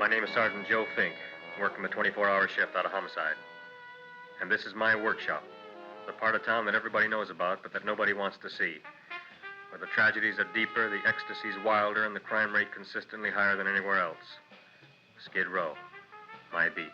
My name is Sergeant Joe Fink, working the 24-hour shift out of homicide. And this is my workshop, the part of town that everybody knows about, but that nobody wants to see. Where the tragedies are deeper, the ecstasy's wilder, and the crime rate consistently higher than anywhere else. Skid Row, my beat.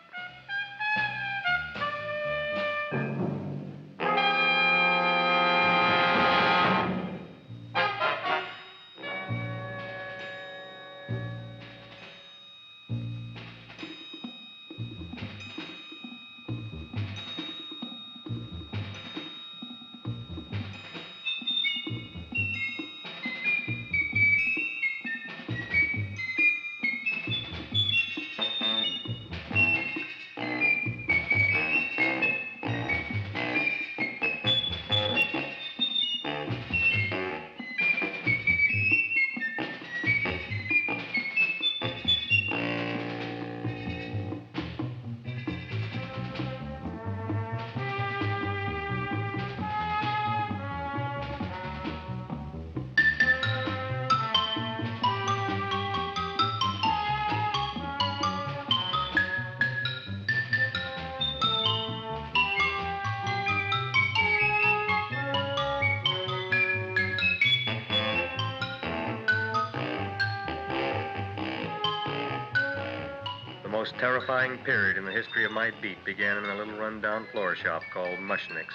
The most terrifying period in the history of my beat began in a little run-down floor shop called Mushnick's.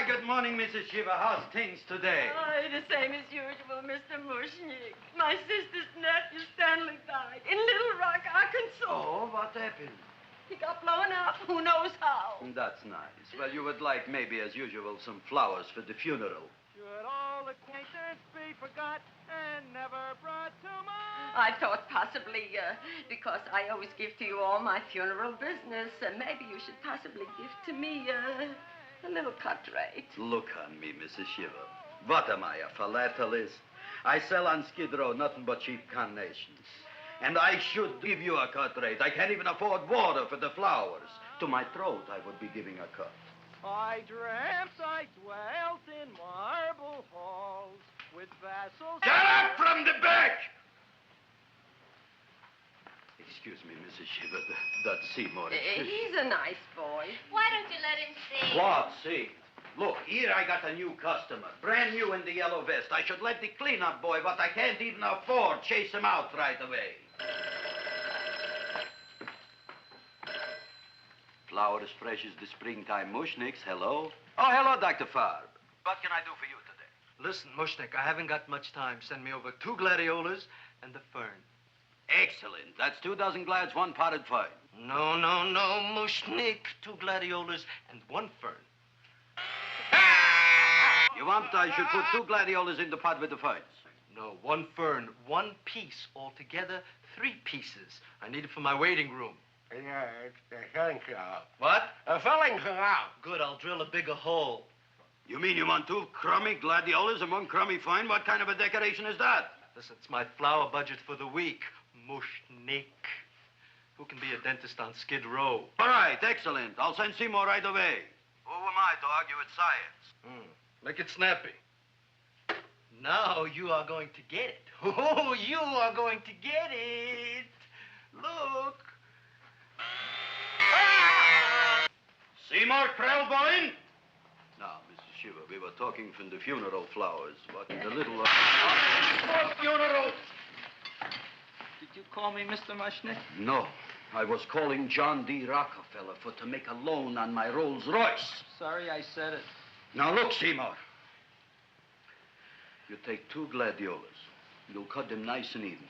Good morning, Mrs. Shiva. How's things today? Oh, the same as usual, Mr. Mushnick. My sister's nephew, Stanley, died in Little Rock, Arkansas. Oh, what happened? He got blown up. Who knows how? That's nice. Well, you would like, maybe as usual, some flowers for the funeral. Should all acquaintance be forgot and never brought to mind? I thought possibly, because I always give to you all my funeral business, maybe you should possibly give to me a little cut rate. Look on me, Mrs. Shiva. What am I, a philatelist? I sell on Skid Row nothing but cheap carnations. And I should give you a cut rate. I can't even afford water for the flowers. To my throat, I would be giving a cut. I dreamt I dwelt in marble halls with vassals. Get up from the back! Excuse me, Mrs. Shiva, that's Seymour. He's a nice boy. Why don't you let him see? What, see? Look, here I got a new customer, brand new in the yellow vest. I should let the cleanup boy, but I can't even afford, chase him out right away. Flower as fresh as the springtime Mushnicks. Hello? Oh, hello, Dr. Farb. What can I do for you today? Listen, Mushnick, I haven't got much time. Send me over 2 gladiolas and the fern. Excellent. That's 2 dozen glads, 1 potted fern. No, Mushnick. 2 gladiolas and 1 fern. You want I should put 2 gladiolas in the pot with the ferns? No, 1 fern, 1 piece. Altogether, 3 pieces. I need it for my waiting room. Yeah, it's the filling canal. What? A filling canal. Good, I'll drill a bigger hole. You mean you want 2 crummy gladiolas and 1 crummy fern? What kind of a decoration is that? Listen, it's my flower budget for the week. Mushnick. Who can be a dentist on Skid Row? All right, excellent. I'll send Seymour right away. Who am I to argue with science? Make it snappy. Now you are going to get it. Oh, you are going to get it. Look. Seymour Krelboyne? Now, Mrs. Shiva, we were talking from the funeral flowers. What in the little... For funeral! Did you call me Mr. Mushnick? No. I was calling John D. Rockefeller to make a loan on my Rolls Royce. Sorry I said it. Now, look, Seymour. You take 2 gladiolas. You'll cut them nice and even.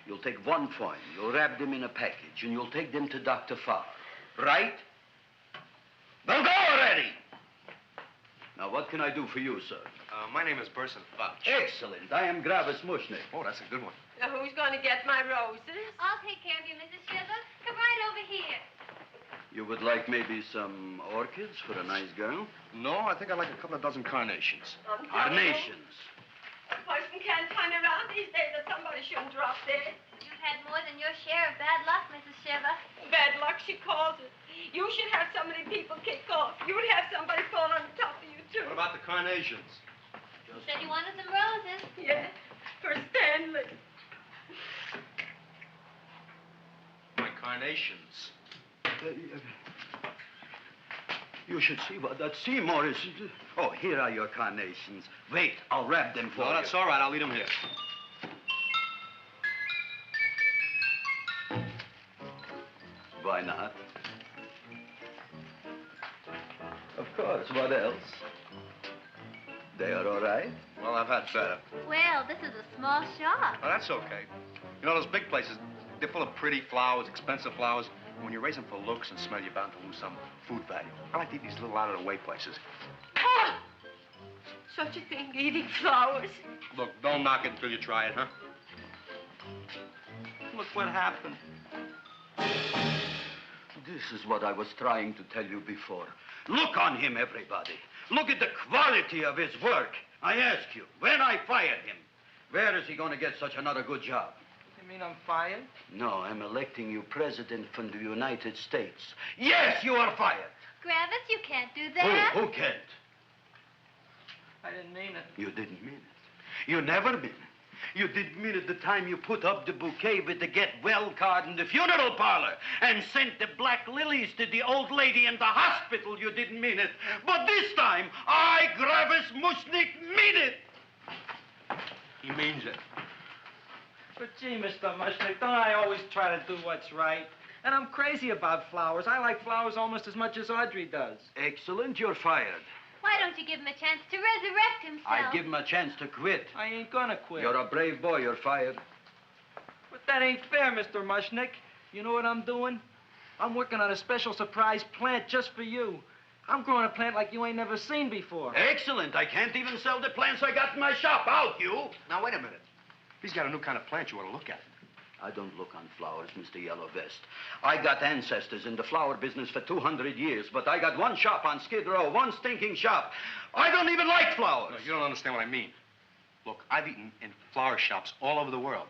You'll take 1 fern. You'll wrap them in a package, and you'll take them to Dr. Farr. Right? Well, go already! Now, what can I do for you, sir? My name is Burson Fudge. Excellent. I am Gravis Mushnick. Oh, that's a good one. Now, who's going to get my roses? I'll take care of you, Mrs. Shiva. Come right over here. You would like maybe some orchids for a nice girl? No, I think I'd like a couple of dozen carnations. Carnations. A person can't turn around these days that somebody shouldn't drop dead. You've had more than your share of bad luck, Mrs. Shiva. Bad luck, she calls it. You should have so many people kick off. You'd have somebody fall on top of you, too. What about the carnations? Said you wanted some roses. Yeah, for Stanley. My carnations. You should see what that Seymour is. Oh, here are your carnations. Wait, I'll wrap them for you. No, that's all right. I'll leave them here. Why not? Of course, what else? They are all right? Well, I've had better. Well, this is a small shop. Oh, that's okay. You know, those big places, they're full of pretty flowers, expensive flowers. When you raise them for looks and smell, you're bound to lose some food value. I like to eat these little out-of-the-way places. Oh! Such a thing, eating flowers. Look, don't knock it until you try it, huh? Look what happened. This is what I was trying to tell you before. Look on him, everybody. Look at the quality of his work. I ask you, when I fired him, where is he going to get such another good job? You mean I'm fired? No, I'm electing you president from the United States. Yes, you are fired. Gravis, you can't do that. Who can't? I didn't mean it. You didn't mean it. You never mean it. You didn't mean it the time you put up the bouquet with the get well card in the funeral parlor and sent the black lilies to the old lady in the hospital. You didn't mean it. But this time, I, Gravis Mushnick, mean it. He means it. But gee, Mr. Mushnick, don't I always try to do what's right? And I'm crazy about flowers. I like flowers almost as much as Audrey does. Excellent, you're fired. Why don't you give him a chance to resurrect himself? I give him a chance to quit. I ain't gonna quit. You're a brave boy, you're fired. But that ain't fair, Mr. Mushnick. You know what I'm doing? I'm working on a special surprise plant just for you. I'm growing a plant like you ain't never seen before. Excellent. I can't even sell the plants I got in my shop. Out, you. Now, wait a minute. He's got a new kind of plant you ought to look at. I don't look on flowers, Mr. Yellow Vest. I got ancestors in the flower business for 200 years, but I got one shop on Skid Row, one stinking shop. I don't even like flowers. No, you don't understand what I mean. Look, I've eaten in flower shops all over the world.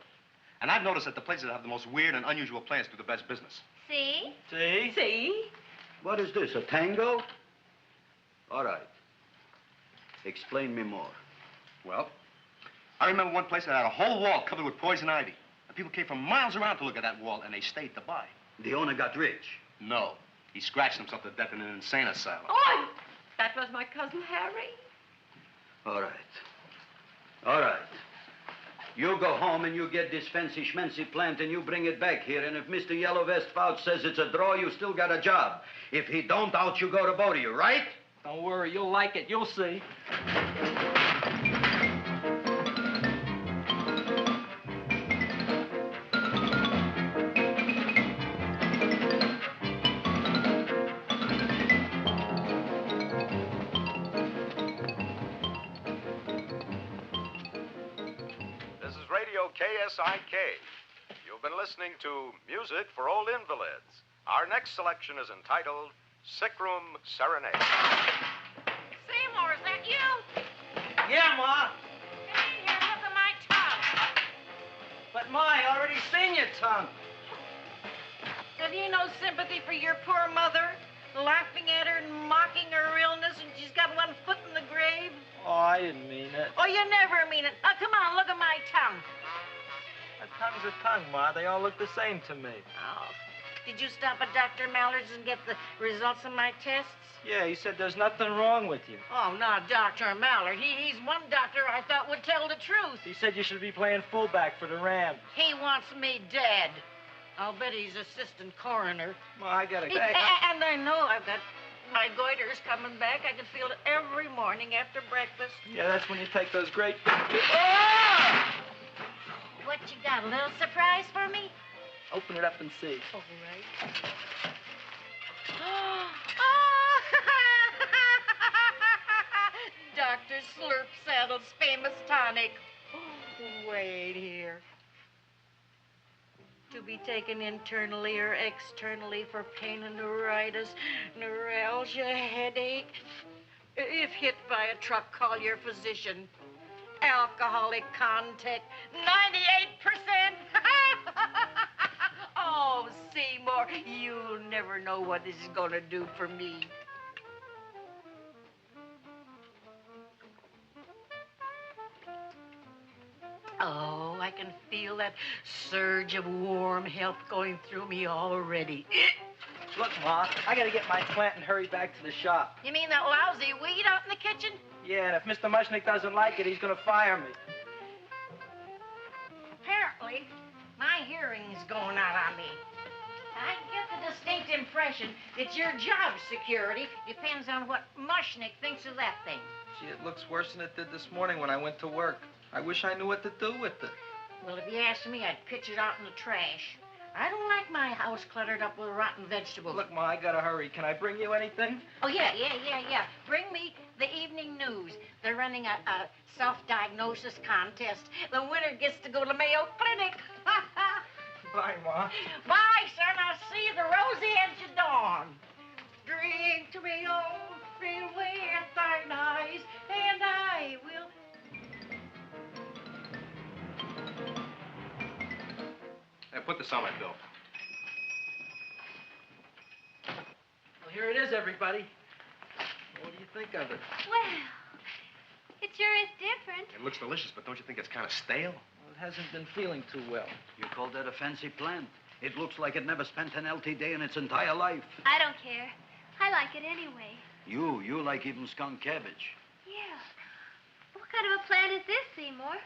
And I've noticed that the places that have the most weird and unusual plants do the best business. See? See? See? What is this, a tango? All right. Explain me more. Well, I remember one place that had a whole wall covered with poison ivy. And people came from miles around to look at that wall, and they stayed to buy. The owner got rich. No. He scratched himself to death in an insane asylum. Oh, that was my cousin Harry. All right. All right. You go home and you get this fancy schmancy plant and you bring it back here. And if Mr. Yellow Vest Fouch says it's a draw, you still got a job. If he don't, out you go to both of you, right? Don't worry, you'll like it. You'll see. KSIK. You've been listening to Music for Old Invalids. Our next selection is entitled Sickroom Serenade. Seymour, is that you? Yeah, Ma. Come in here, look at my tongue. But, Ma, I already seen your tongue. Have you no sympathy for your poor mother? Laughing at her and mocking her illness, and she's got one foot in the grave? Oh, I didn't mean it. Oh, you never mean it. Now, come on, look at my tongue. A tongue's a tongue, Ma. They all look the same to me. Oh, did you stop at Dr. Mallard's and get the results of my tests? Yeah, he said there's nothing wrong with you. Oh, not Dr. Mallard. He's one doctor I thought would tell the truth. He said you should be playing fullback for the Rams. He wants me dead. I'll bet he's assistant coroner. Ma, I gotta go. And I know I've got my goiters coming back. I can feel it every morning after breakfast. Yeah, that's when you take those great... What you got, a little surprise for me? Open it up and see. All right. Dr. Slurp Saddle's famous tonic. Wait here. To be taken internally or externally for pain and neuritis, neuralgia, headache. If hit by a truck, call your physician. Alcoholic contact, 98%. Oh, Seymour, you'll never know what this is going to do for me. feel that surge of warm health going through me already. Look, Ma, I gotta get my plant and hurry back to the shop. You mean that lousy weed out in the kitchen? Yeah, and if Mr. Mushnick doesn't like it, he's gonna fire me. Apparently, my hearing's going out on me. I get the distinct impression that your job security depends on what Mushnick thinks of that thing. Gee, it looks worse than it did this morning when I went to work. I wish I knew what to do with it. Well, if you asked me, I'd pitch it out in the trash. I don't like my house cluttered up with rotten vegetables. Look, Ma, I gotta hurry. Can I bring you anything? Oh, yeah. Bring me the evening news. They're running a self-diagnosis contest. The winner gets to go to Mayo Clinic. Bye, Ma. Bye, son. I'll see you the rosy edge of dawn. Drink to me, old, fade away at thine eyes, and I will... Hey, put this on my bill. Well, here it is, everybody. What do you think of it? Well, it sure is different. It looks delicious, but don't you think it's kind of stale? Well, it hasn't been feeling too well. You call that a fancy plant? It looks like it never spent an LT day in its entire life. I don't care. I like it anyway. You like even skunk cabbage. Yeah. What kind of a plant is this, Seymour?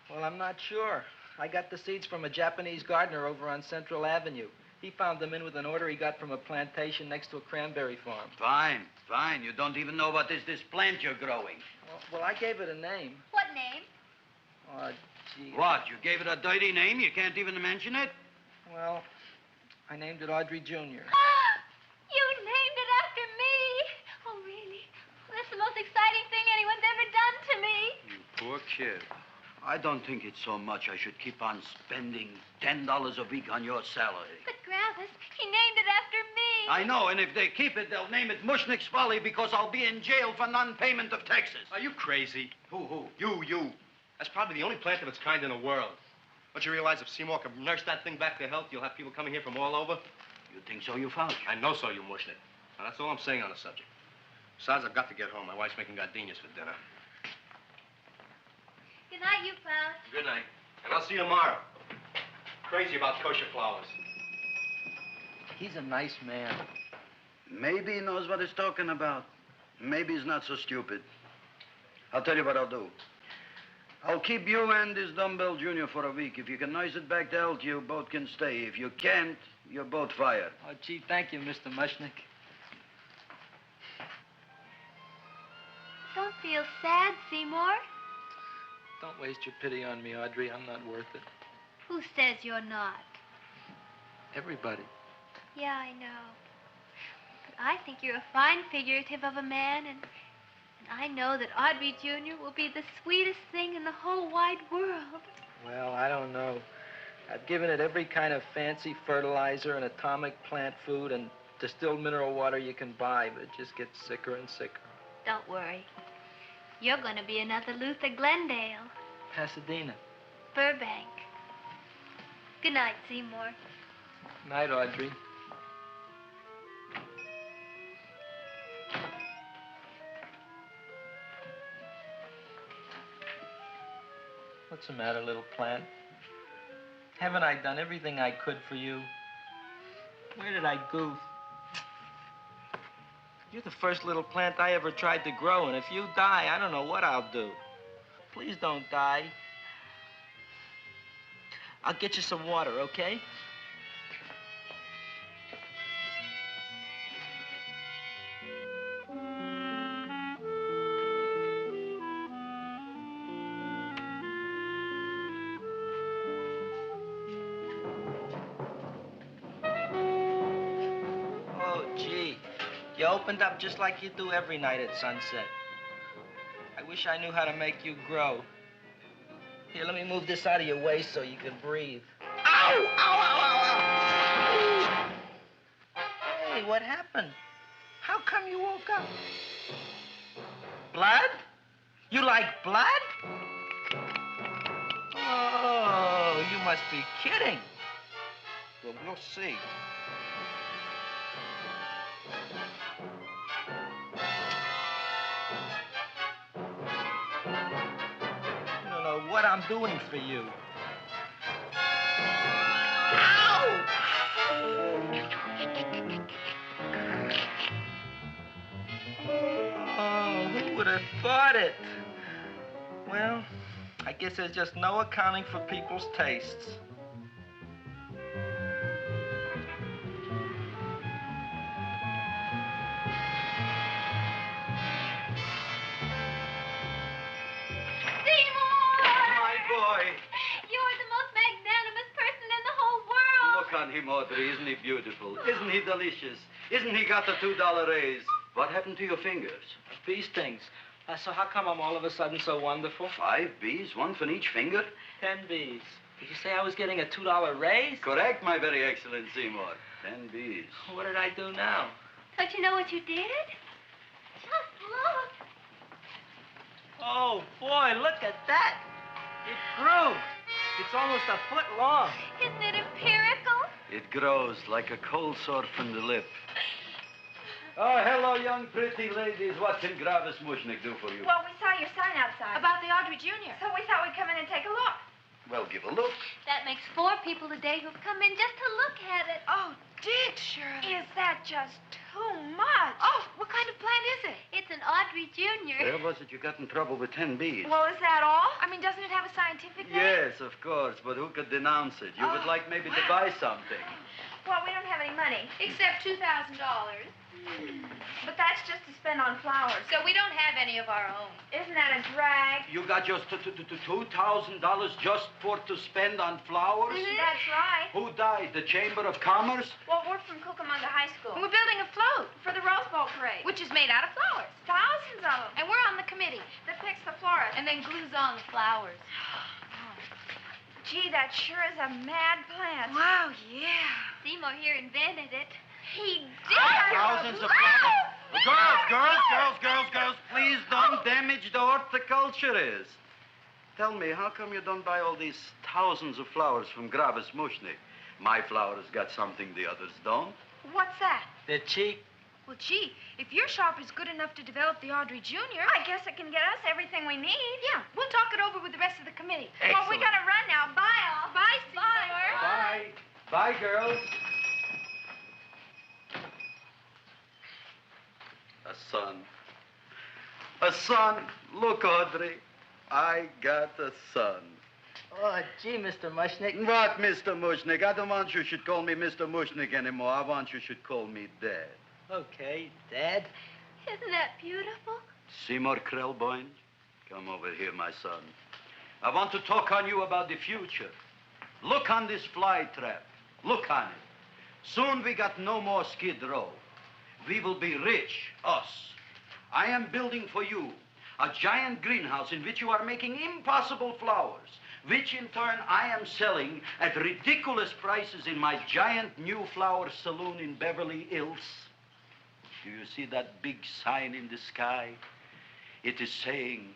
Well, I'm not sure. I got the seeds from a Japanese gardener over on Central Avenue. He found them in with an order he got from a plantation next to a cranberry farm. Fine. You don't even know what is this plant you're growing. Well, I gave it a name. What name? Oh, gee. What, you gave it a dirty name? You can't even mention it? Well, I named it Audrey Jr. You named it after me. Oh, really? Well, that's the most exciting thing anyone's ever done to me. You poor kid. I don't think it's so much I should keep on spending $10 a week on your salary. But, Gravis, he named it after me. I know, and if they keep it, they'll name it Mushnick's Folly because I'll be in jail for non-payment of taxes. Are you crazy? Who? You. That's probably the only plant of its kind in the world. Don't you realize if Seymour can nurse that thing back to health, you'll have people coming here from all over? You think so, you Fauch? I know so, you Mushnick. Now, that's all I'm saying on the subject. Besides, I've got to get home. My wife's making gardenias for dinner. Good night, you Fauch. Good night. And I'll see you tomorrow. Crazy about kosher flowers. He's a nice man. Maybe he knows what he's talking about. Maybe he's not so stupid. I'll tell you what I'll do. I'll keep you and this dumbbell junior for a week. If you can nurse it back to health, you both can stay. If you can't, you're both fired. Oh, gee, thank you, Mr. Mushnick. Don't feel sad, Seymour. Don't waste your pity on me, Audrey. I'm not worth it. Who says you're not? Everybody. Yeah, I know. But I think you're a fine figurative of a man, and I know that Audrey Jr. will be the sweetest thing in the whole wide world. Well, I don't know. I've given it every kind of fancy fertilizer and atomic plant food and distilled mineral water you can buy, but it just gets sicker and sicker. Don't worry. You're going to be another Luther Glendale. Pasadena. Burbank. Good night, Seymour. Night, Audrey. What's the matter, little plant? Haven't I done everything I could for you? Where did I goof? You're the first little plant I ever tried to grow, and if you die, I don't know what I'll do. Please don't die. I'll get you some water, okay? You opened up just like you do every night at sunset. I wish I knew how to make you grow. Here, let me move this out of your way so you can breathe. Ow! Ow, ow, ow, ow! Hey, what happened? How come you woke up? Blood? You like blood? Oh, you must be kidding. Well, we'll see. What I'm doing for you. Who would have thought it? Well, I guess there's just no accounting for people's tastes. My boy. You're the most magnanimous person in the whole world. Look on him, Audrey. Isn't he beautiful? Isn't he delicious? Isn't he got the $2 raise? What happened to your fingers? Bee stings. So how come I'm all of a sudden so wonderful? 5 bees, one for each finger? 10 bees. Did you say I was getting a $2 raise? Correct, my very excellent Seymour. 10 bees. What did I do now? Don't you know what you did? Just look. Oh, boy, look at that. It grew. It's almost a foot long. Isn't it empirical? It grows like a cold sore from the lip. Oh, hello, young pretty ladies. What can Gravis Mushnick do for you? Well, we saw your sign outside. About the Audrey Jr. So we thought we'd come in and take a look. Well, give a look. That makes 4 people today who've come in just to look at it. Oh, Dick, Shirley. Is that just too much? Oh, what kind of plant is it? It's an Audrey Jr. Where was it you got in trouble with 10 bees? Well, is that all? I mean, doesn't it have a scientific name? Yes, of course, but who could denounce it? You would like maybe to buy something. Well, we don't have any money. Except $2,000. But that's just to spend on flowers. So we don't have any of our own. Isn't that a drag? You got just $2,000 just to spend on flowers? That's right. Who died? The Chamber of Commerce? Well, we're from Cucamonga High School. And we're building a float for the Rose Bowl parade. Which is made out of flowers. Thousands of them. And we're on the committee that picks the florist. And then glues on the flowers. Gee, that sure is a mad plant. Wow, yeah. Seymour here invented it. He did. Thousands of flowers. Girls, please don't damage the horticulturist. Tell me, how come you don't buy all these thousands of flowers from Gravis Mushnick? My flowers got something the others don't. What's that? They're cheap. Well, gee, if your shop is good enough to develop the Audrey Jr., I guess it can get us everything we need. Yeah, we'll talk it over with the rest of the committee. Excellent. Well, we gotta run now. Bye, all. Bye, Seymour. Bye. Bye, girls. A son. A son. Look, Audrey. I got a son. Oh, gee, Mr. Mushnick. What, Mr. Mushnick? I don't want you should call me Mr. Mushnick anymore. I want you should call me Dad. Okay, Dad. Isn't that beautiful? Seymour Krelboyne, come over here, my son. I want to talk on you about the future. Look on this fly trap. Look on it. Soon we got no more Skid Row. We will be rich, us. I am building for you a giant greenhouse in which you are making impossible flowers, which in turn I am selling at ridiculous prices in my giant new flower saloon in Beverly Hills. Do you see that big sign in the sky? It is saying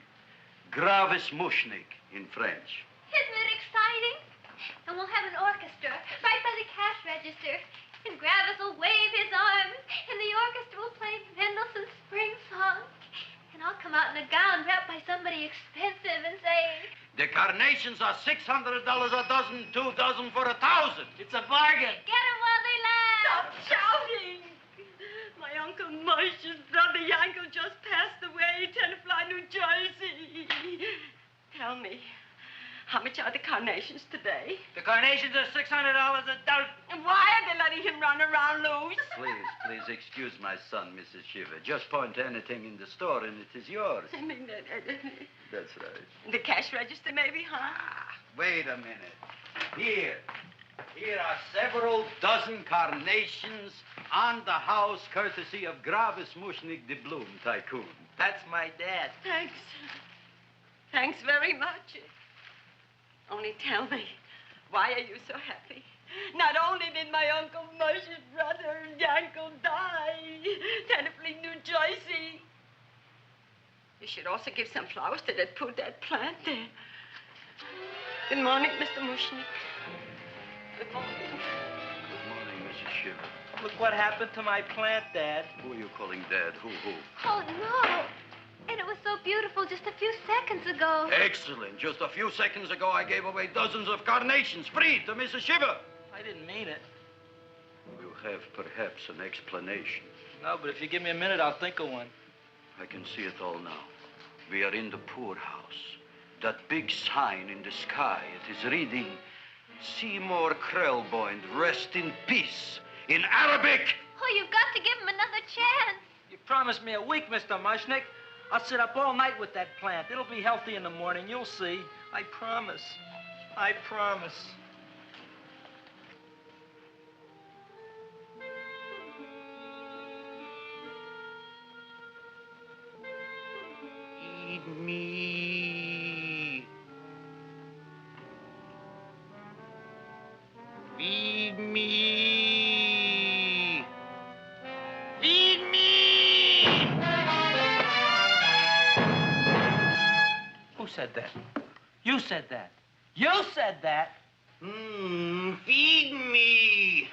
Gravis Mushnick in French. Isn't it exciting? And we'll have an orchestra right by the cash register. And Gravis will wave his arms, and the orchestra will play Mendelssohn's Spring Song. And I'll come out in a gown wrapped by somebody expensive and say, The carnations are $600 a dozen, 2 dozen for 1,000. It's a bargain. get 'em while they last. Stop shouting! My Uncle Mosh's brother Yankel just passed away, Tenafly, New Jersey. Tell me, how much are the carnations today? The carnations are $600 a dozen. And why are they letting him run around loose? Please excuse my son, Mrs. Shiver. Just point to anything in the store and it is yours. I mean, That's right. the cash register maybe, huh? Wait a minute. Here are several dozen carnations on the house courtesy of Gravis Mushnick, the Bloom Tycoon. That's my dad. Thanks. Thanks very much. Only tell me, why are you so happy? Not only did my Uncle Mosh's brother Yankel die, Tenafly, New Jersey, you should also give some flowers to that poor dead plant there. Good morning, Mr. Mushnick. Good morning. Good morning, Mrs. Shiver. Look what happened to my plant, Dad. Who are you calling Dad? Who? Oh, no. And it was so beautiful just a few seconds ago. Excellent. Just a few seconds ago, I gave away dozens of carnations free to Mrs. Shiver. I didn't mean it. You have perhaps an explanation. No, but if you give me a minute, I'll think of one. I can see it all now. We are in the poorhouse. That big sign in the sky, it is reading, Seymour Krelboyne, rest in peace, in Arabic. Oh, you've got to give him another chance. You promised me a week, Mr. Mushnick. I'll sit up all night with that plant. It'll be healthy in the morning. You'll see. I promise. I promise. Feed me. Feed me. Feed me. Who said that? You said that. You said that. Feed me.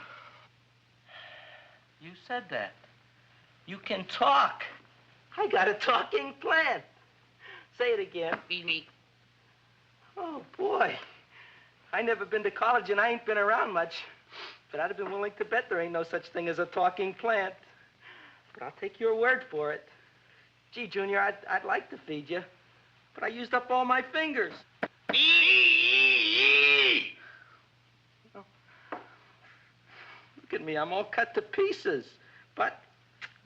You said that. You can talk. I got a talking plant. Say it again. Feed me. Oh, boy. I never been to college and I ain't been around much. But I'd have been willing to bet there ain't no such thing as a talking plant. But I'll take your word for it. Gee, Junior, I'd like to feed you. But I used up all my fingers. Oh. Look at me, I'm all cut to pieces. But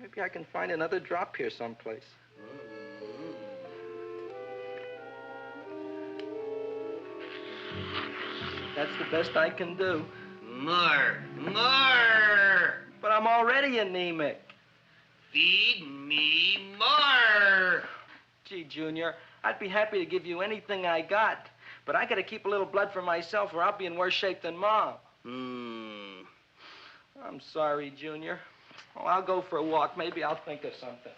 maybe I can find another drop here someplace. That's the best I can do. More. But I'm already anemic. Feed me more. Gee, Junior, I'd be happy to give you anything I got. But I gotta keep a little blood for myself or I'll be in worse shape than Mom. I'm sorry, Junior. Oh, I'll go for a walk. Maybe I'll think of something.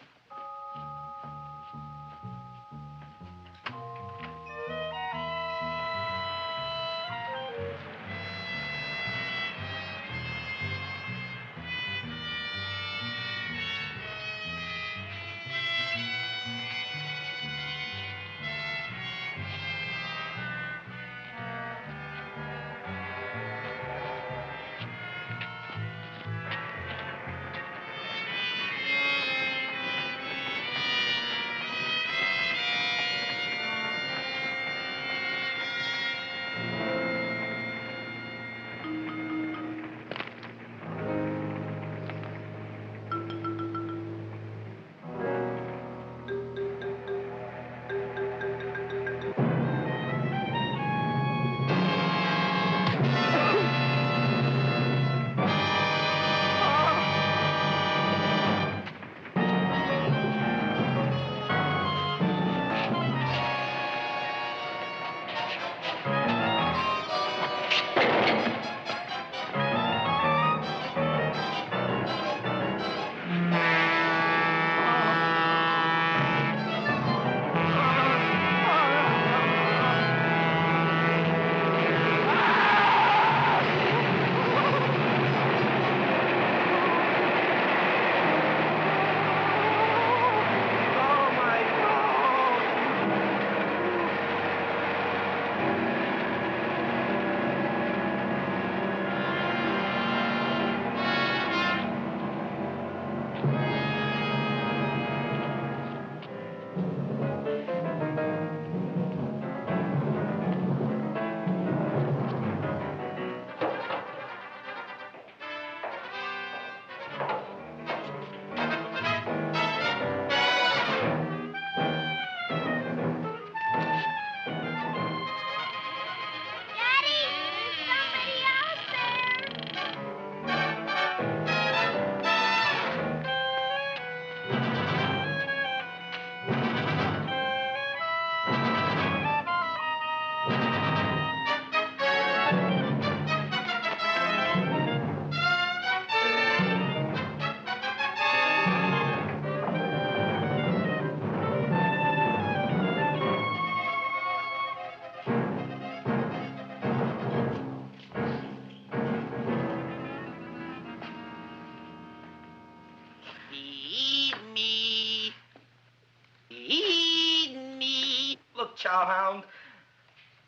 Chowhound.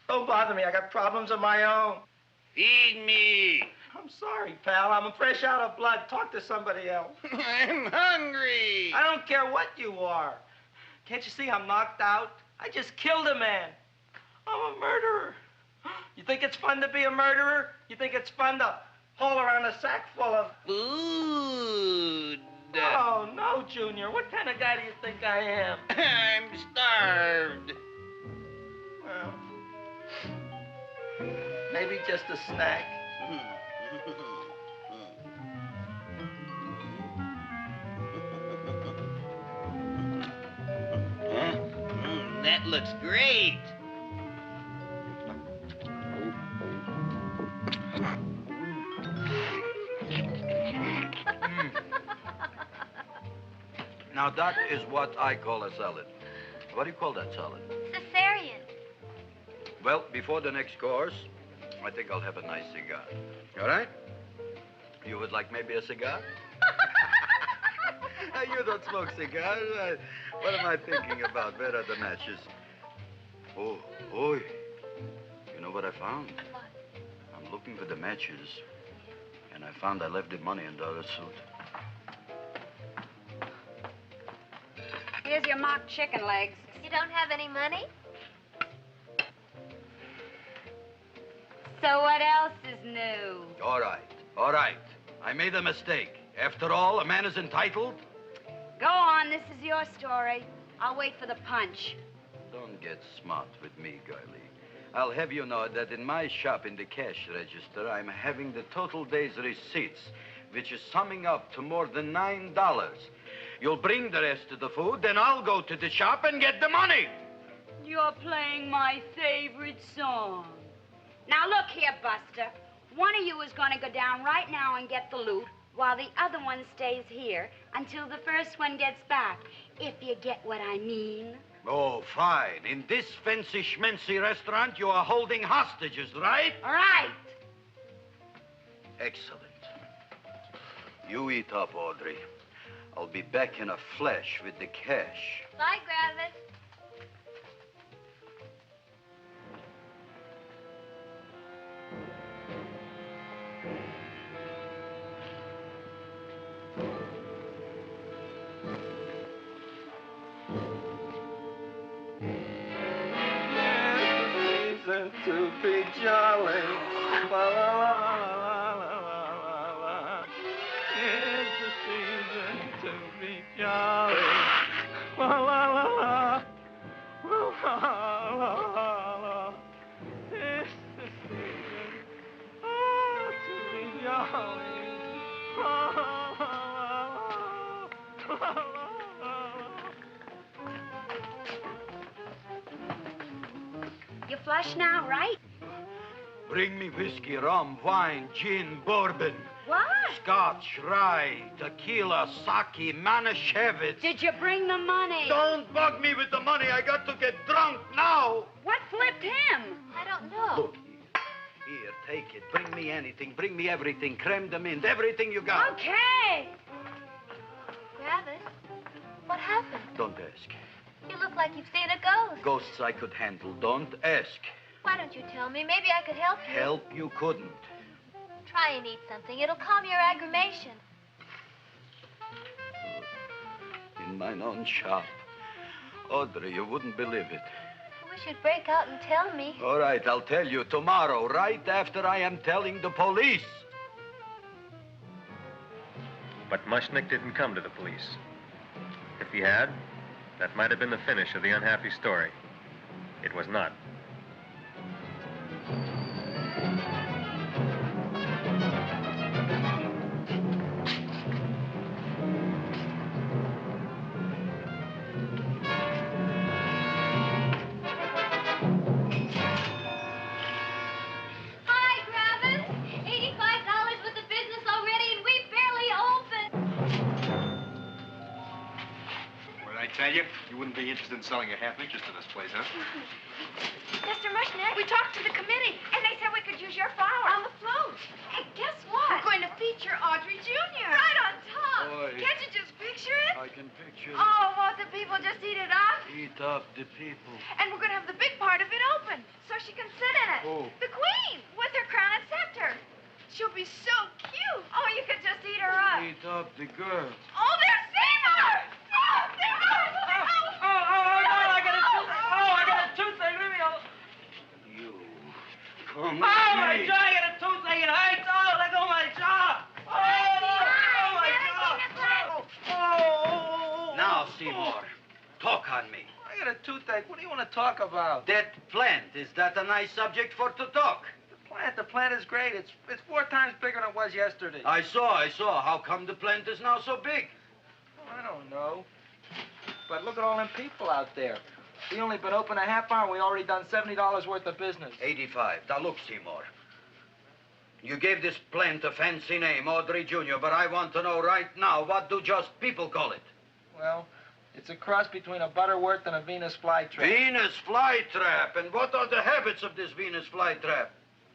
Don't bother me. I got problems of my own. Feed me. I'm sorry, pal. I'm fresh out of blood. Talk to somebody else. I'm hungry. I don't care what you are. Can't you see I'm knocked out? I just killed a man. I'm a murderer. You think it's fun to be a murderer? You think it's fun to haul around a sack full of... Food. Oh, no, Junior. What kind of guy do you think I am? I'm starved. Well, maybe just a snack. That looks great. Now, that is what I call a salad. What do you call that salad? Caesarean. Well, before the next course, I think I'll have a nice cigar. All right? You would like maybe a cigar? You don't smoke cigars. What am I thinking about? Where are the matches? Oh, oi. You know what I found? What? I'm looking for the matches, and I found I left the money in the other suit. Here's your mock chicken legs. You don't have any money? So what else is new? All right. I made a mistake. After all, a man is entitled. Go on, this is your story. I'll wait for the punch. Don't get smart with me, girlie. I'll have you know that in my shop in the cash register, I'm having the total day's receipts, which is summing up to more than $9. You'll bring the rest of the food, then I'll go to the shop and get the money. You're playing my favorite song. Now look here, Buster. One of you is going to go down right now and get the loot, while the other one stays here until the first one gets back, if you get what I mean. Oh, fine. In this fancy schmancy restaurant, you are holding hostages, right? All right. Excellent. You eat up, Audrey. I'll be back in a flash with the cash. Bye, Gravis. To be jolly. La, la, la, la, la, la, la. It's the season to be jolly. La, la, la, la. La, la, la, la. It's the season to be jolly. La, la, la, la, la, la. You flush now, right? Bring me whiskey, rum, wine, gin, bourbon. What? Scotch, rye, tequila, sake, Manischewitz. Did you bring the money? Don't bug me with the money. I got to get drunk now. What flipped him? I don't know. Look, here, take it. Bring me anything. Bring me everything. Creme de mint, everything you got. Okay. Gravis, what happened? Don't ask. You look like you've seen a ghost. Ghosts I could handle. Don't ask. Why don't you tell me? Maybe I could help you. Help you couldn't. Try and eat something. It'll calm your aggravation. In mine own shop. Audrey, you wouldn't believe it. I wish you'd break out and tell me. All right, I'll tell you tomorrow, right after I am telling the police. But Mushnick didn't come to the police. If he had, that might have been the finish of the unhappy story. It was not. Hi, Gravis. $85 with the business already, and we barely opened. What did I tell you? You wouldn't be interested in selling a half interest in this place, huh? Mr. Mushnick, we talked to the committee, and they said we could use your flour. On the float. Hey, guess what? We're going to feature Audrey Jr. Right on top. Boy. Can't you just picture it? I can picture Oh, won't the people just eat it up? Eat up the people. And we're going to have the big part of it open, so she can sit in it. Oh. The queen, with her crown and scepter. She'll be so cute. Oh, you could just eat her up. Eat up the girl. Oh, there's Seymour! Oh, Seymour! I got a toothache. Leave me alone. You. Come Oh, my jaw! I got a toothache. It hurts. Oh, let go of my jaw. Oh, my jaw. Oh. Now, Seymour, talk on me. I got a toothache. What do you want to talk about? That plant, is that a nice subject for to talk? The plant is great. It's 4 times bigger than it was yesterday. I saw. How come the plant is now so big? Oh, I don't know. But look at all them people out there. We only been open a half hour. We already done $70 worth of business. 85. Now, look, Seymour. You gave this plant a fancy name, Audrey Jr., but I want to know right now, what do just people call it? Well, it's a cross between a Butterworth and a Venus flytrap. Venus flytrap. And what are the habits of this Venus flytrap?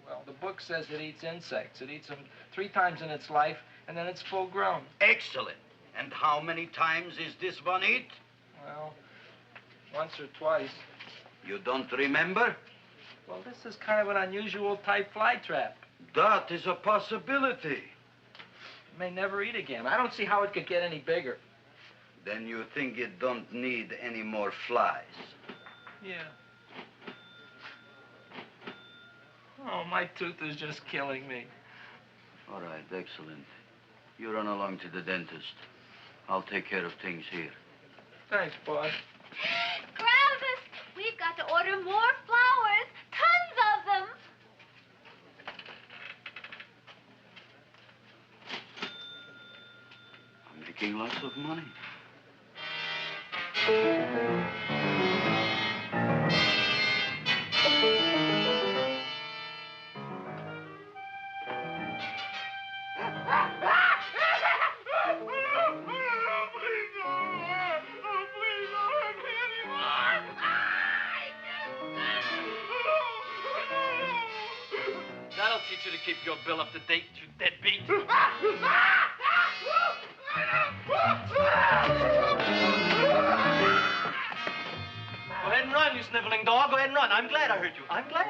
Well, the book says it eats insects. It eats them 3 times in its life, and then it's full grown. Excellent. And how many times is this one eat? Well, once or twice. You don't remember? Well, this is kind of an unusual type flytrap. That is a possibility. It may never eat again. I don't see how it could get any bigger. Then you think it don't need any more flies? Yeah. Oh, my tooth is just killing me. All right, excellent. You run along to the dentist. I'll take care of things here. Thanks, boss. Gravis, we've got to order more flowers. Tons of them. I'm making lots of money. That'll teach you to keep your bill up to date, you deadbeat. Go ahead and run, you sniveling dog. Go ahead and run. I'm glad I heard you. I'm glad.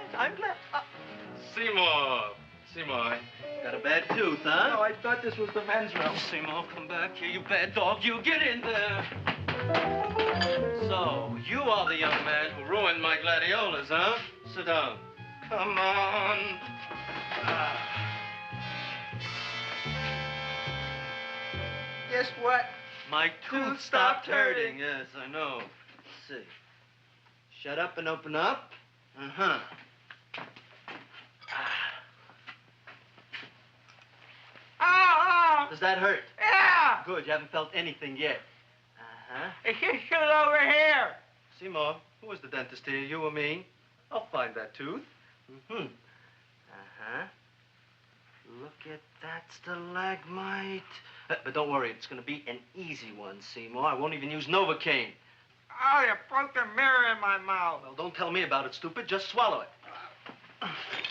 Seymour, got a bad tooth, huh? No, I thought this was the men's room. Seymour, come back here, you bad dog. You get in there. So, you are the young man who ruined my gladiolas, huh? Sit down. Come on. Guess what? My tooth stopped hurting. Yes, I know. Let's see. Shut up and open up. Uh-huh. Oh! Does that hurt? Yeah! Good, you haven't felt anything yet. Uh-huh. It's just over here. Seymour, who is the dentist here, you or me? I'll find that tooth. Mm-hmm. Uh-huh. Look at that stalagmite. But don't worry, it's going to be an easy one, Seymour. I won't even use Novocaine. Oh, you broke the mirror in my mouth. Well, don't tell me about it, stupid. Just swallow it.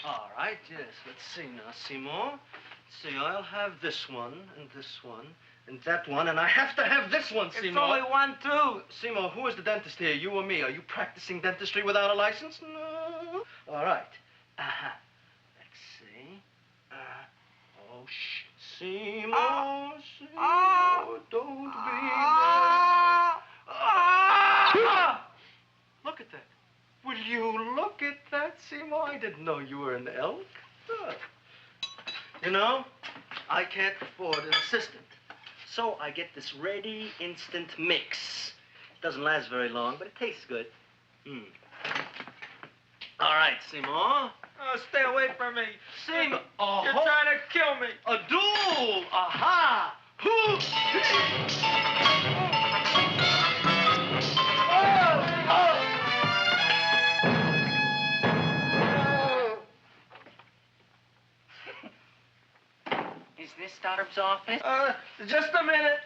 All right, yes. Let's see now, Seymour. Let's see, I'll have this one, and that one, and I have to have this one, Seymour. It's only one tooth. Seymour, who is the dentist here, you or me? Are you practicing dentistry without a license? No. All right. Uh-huh. Let's see. Oh, shh. Seymour, Seymour, don't be mad. Look at that. Will you look at that, Seymour? I didn't know you were an elk. You know, I can't afford an assistant. So I get this ready instant mix. It doesn't last very long, but it tastes good. All right, Seymour. Oh, stay away from me. Seymour. You're trying to kill me. A duel. Aha. Is this Stoddard's office? Just a minute.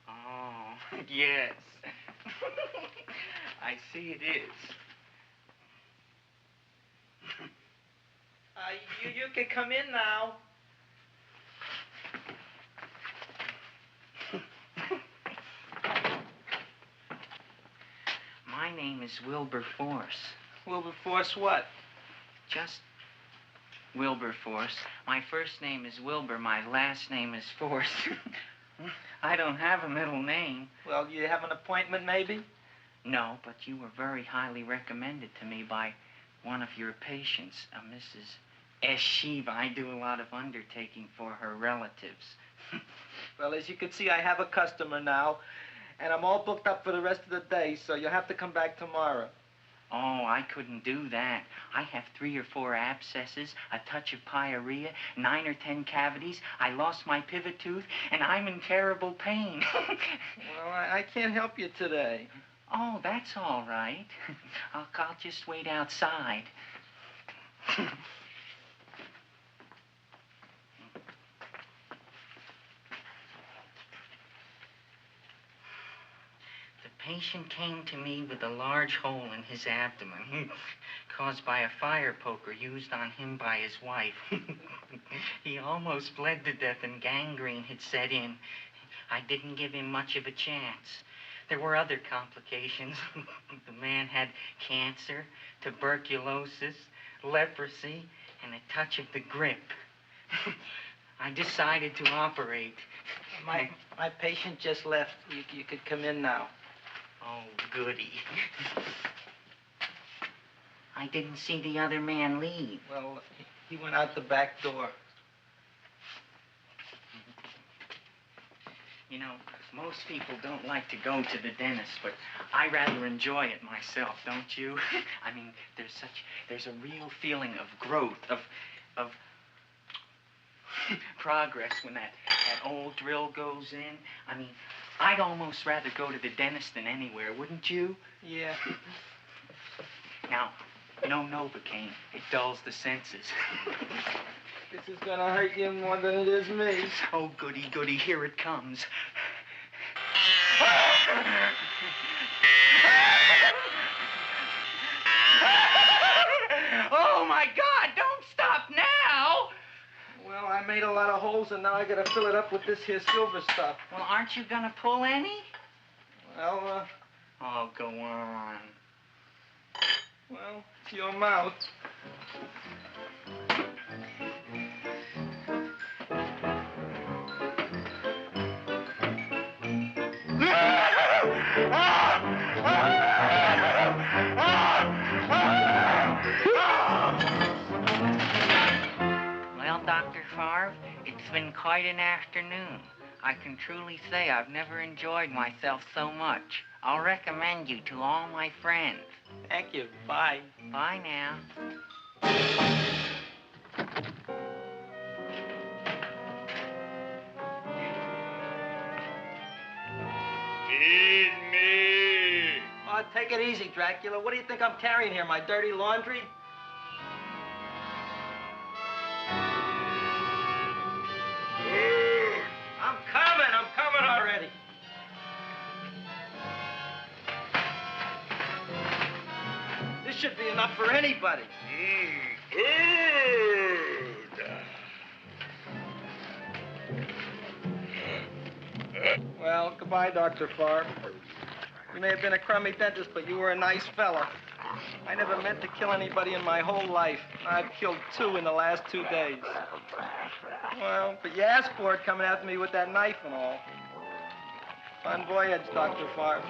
Oh, yes. I see it is. You can come in now. My name is Wilbur Force. Wilberforce what? Just Wilberforce. My first name is Wilbur. My last name is Force. I don't have a middle name. Well, you have an appointment, maybe? No, but you were very highly recommended to me by one of your patients, Mrs. S. Shiva. I do a lot of undertaking for her relatives. Well, as you can see, I have a customer now, and I'm all booked up for the rest of the day, so you'll have to come back tomorrow. Oh, I couldn't do that. I have 3 or 4 abscesses, a touch of pyorrhea, 9 or 10 cavities. I lost my pivot tooth, and I'm in terrible pain. Well, I can't help you today. Oh, that's all right. I'll just wait outside. The patient came to me with a large hole in his abdomen caused by a fire poker used on him by his wife. He almost bled to death and gangrene had set in. I didn't give him much of a chance. There were other complications. The man had cancer, tuberculosis, leprosy, and a touch of the grip. I decided to operate. My patient just left. You could come in now. Oh, goody. I didn't see the other man leave. Well, he went out the back door. You know, most people don't like to go to the dentist, but I rather enjoy it myself, don't you? I mean, there's a real feeling of growth, of progress when that old drill goes in. I mean, I'd almost rather go to the dentist than anywhere, wouldn't you? Yeah. Now, no Novocaine. It dulls the senses. This is gonna hurt you more than it is me. Oh, goody, goody, here it comes. Oh, my God, don't stop now! Well, I made a lot of holes, and now I gotta fill it up with this here silver stuff. Well, aren't you gonna pull any? Well, Oh, go on. Well, it's your mouth. Well, Dr. Favre, it's been quite an afternoon. I can truly say I've never enjoyed myself so much. I'll recommend you to all my friends. Thank you. Bye. Bye now. Feed me. Oh, take it easy, Dracula. What do you think I'm carrying here, my dirty laundry? I'm coming already. This should be enough for anybody. Well, goodbye, Dr. Favre. You may have been a crummy dentist, but you were a nice fella. I never meant to kill anybody in my whole life. I've killed 2 in the last 2 days. Well, but you asked for it coming after me with that knife and all. Fun voyage, Dr. Favre.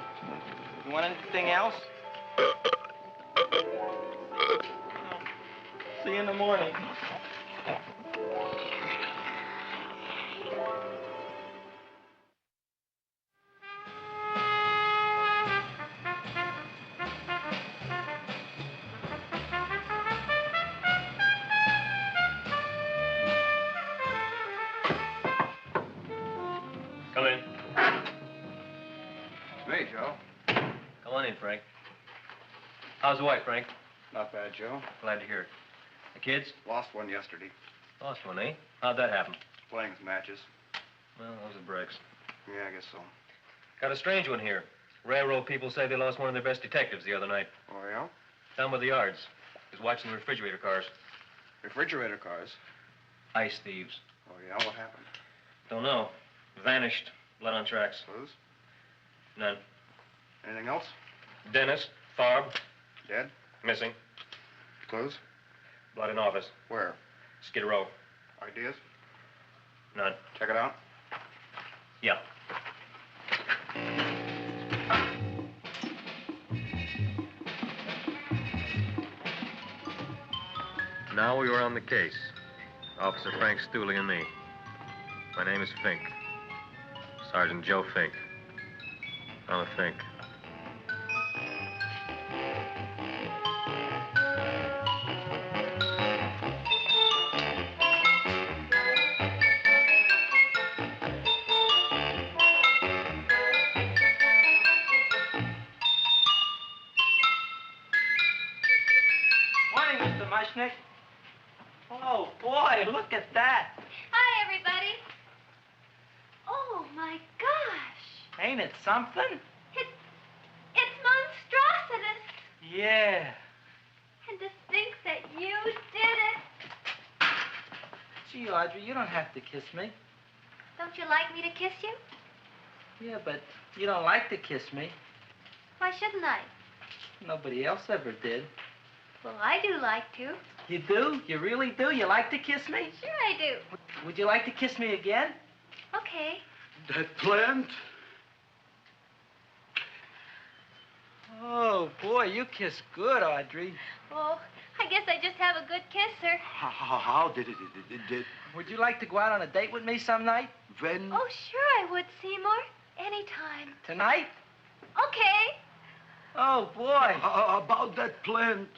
You want anything else? See you in the morning. Come in. Hey, Joe. Come on in, Frank. How's the wife, Frank? Not bad, Joe. Glad to hear it. The kids? Lost one yesterday. Lost one, eh? How'd that happen? Playing with matches. Well, those are breaks. Yeah, I guess so. Got a strange one here. Railroad people say they lost one of their best detectives the other night. Oh, yeah? Down by the yards. He was watching the refrigerator cars. Refrigerator cars? Ice thieves. Oh, yeah? What happened? Don't know. Vanished. Blood on tracks. Clues? None. Anything else? Dennis, Farb, Dead? missing. Clues? Blood in office. Where? Skid Row. Ideas? None. Check it out. Yeah. Now we were on the case. Officer Frank Stooley and me. My name is Fink. Sergeant Joe Fink. I'm a Fink. Morning, Mr. Mushnick. Oh, boy, look at that. Hi, everybody. Oh, my gosh. Ain't it something? It's monstrositous. Yeah. And to think that you did it. Gee, Audrey, you don't have to kiss me. Don't you like me to kiss you? Yeah, but you don't like to kiss me. Why shouldn't I? Nobody else ever did. Well, I do like to. You do? You really do? You like to kiss me? Sure I do. Would you like to kiss me again? Okay. That plant? Oh, boy, you kiss good, Audrey. Oh, I guess I just have a good kisser. How did it? Would you like to go out on a date with me some night? When? Oh, sure I would, Seymour. Anytime. Tonight? Okay. Oh, boy. About that plant.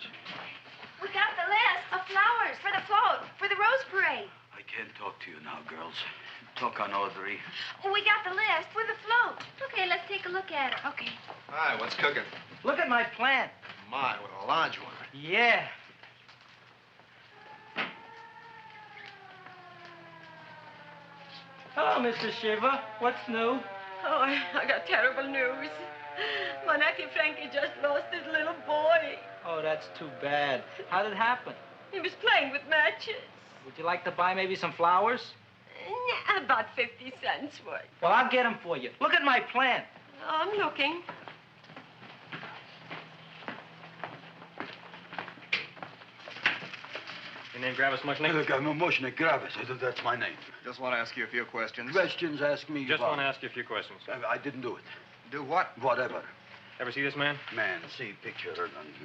We got the list of flowers for the float, for the Rose Parade. I can't talk to you now, girls. Talk on Audrey. We got the list for the float. Okay, let's take a look at it. Okay. Hi, what's cooking? Look at my plant. My, what a large one. Yeah. Hello, Mr. Shiva. What's new? Oh, I got terrible news. My nephew Frankie just lost his little boy. Oh, that's too bad. How did it happen? He was playing with matches. Would you like to buy maybe some flowers? About 50 cents worth. Well, I'll get them for you. Look at my plant. I'm looking. Your name Gravis Mushnick? Look, I'm Mushnick Gravis. That's my name. Just want to ask you a few questions. Questions, ask me. Just about- want to ask you a few questions. I didn't do it. Do what? Whatever. Ever see this man? Man, see picture.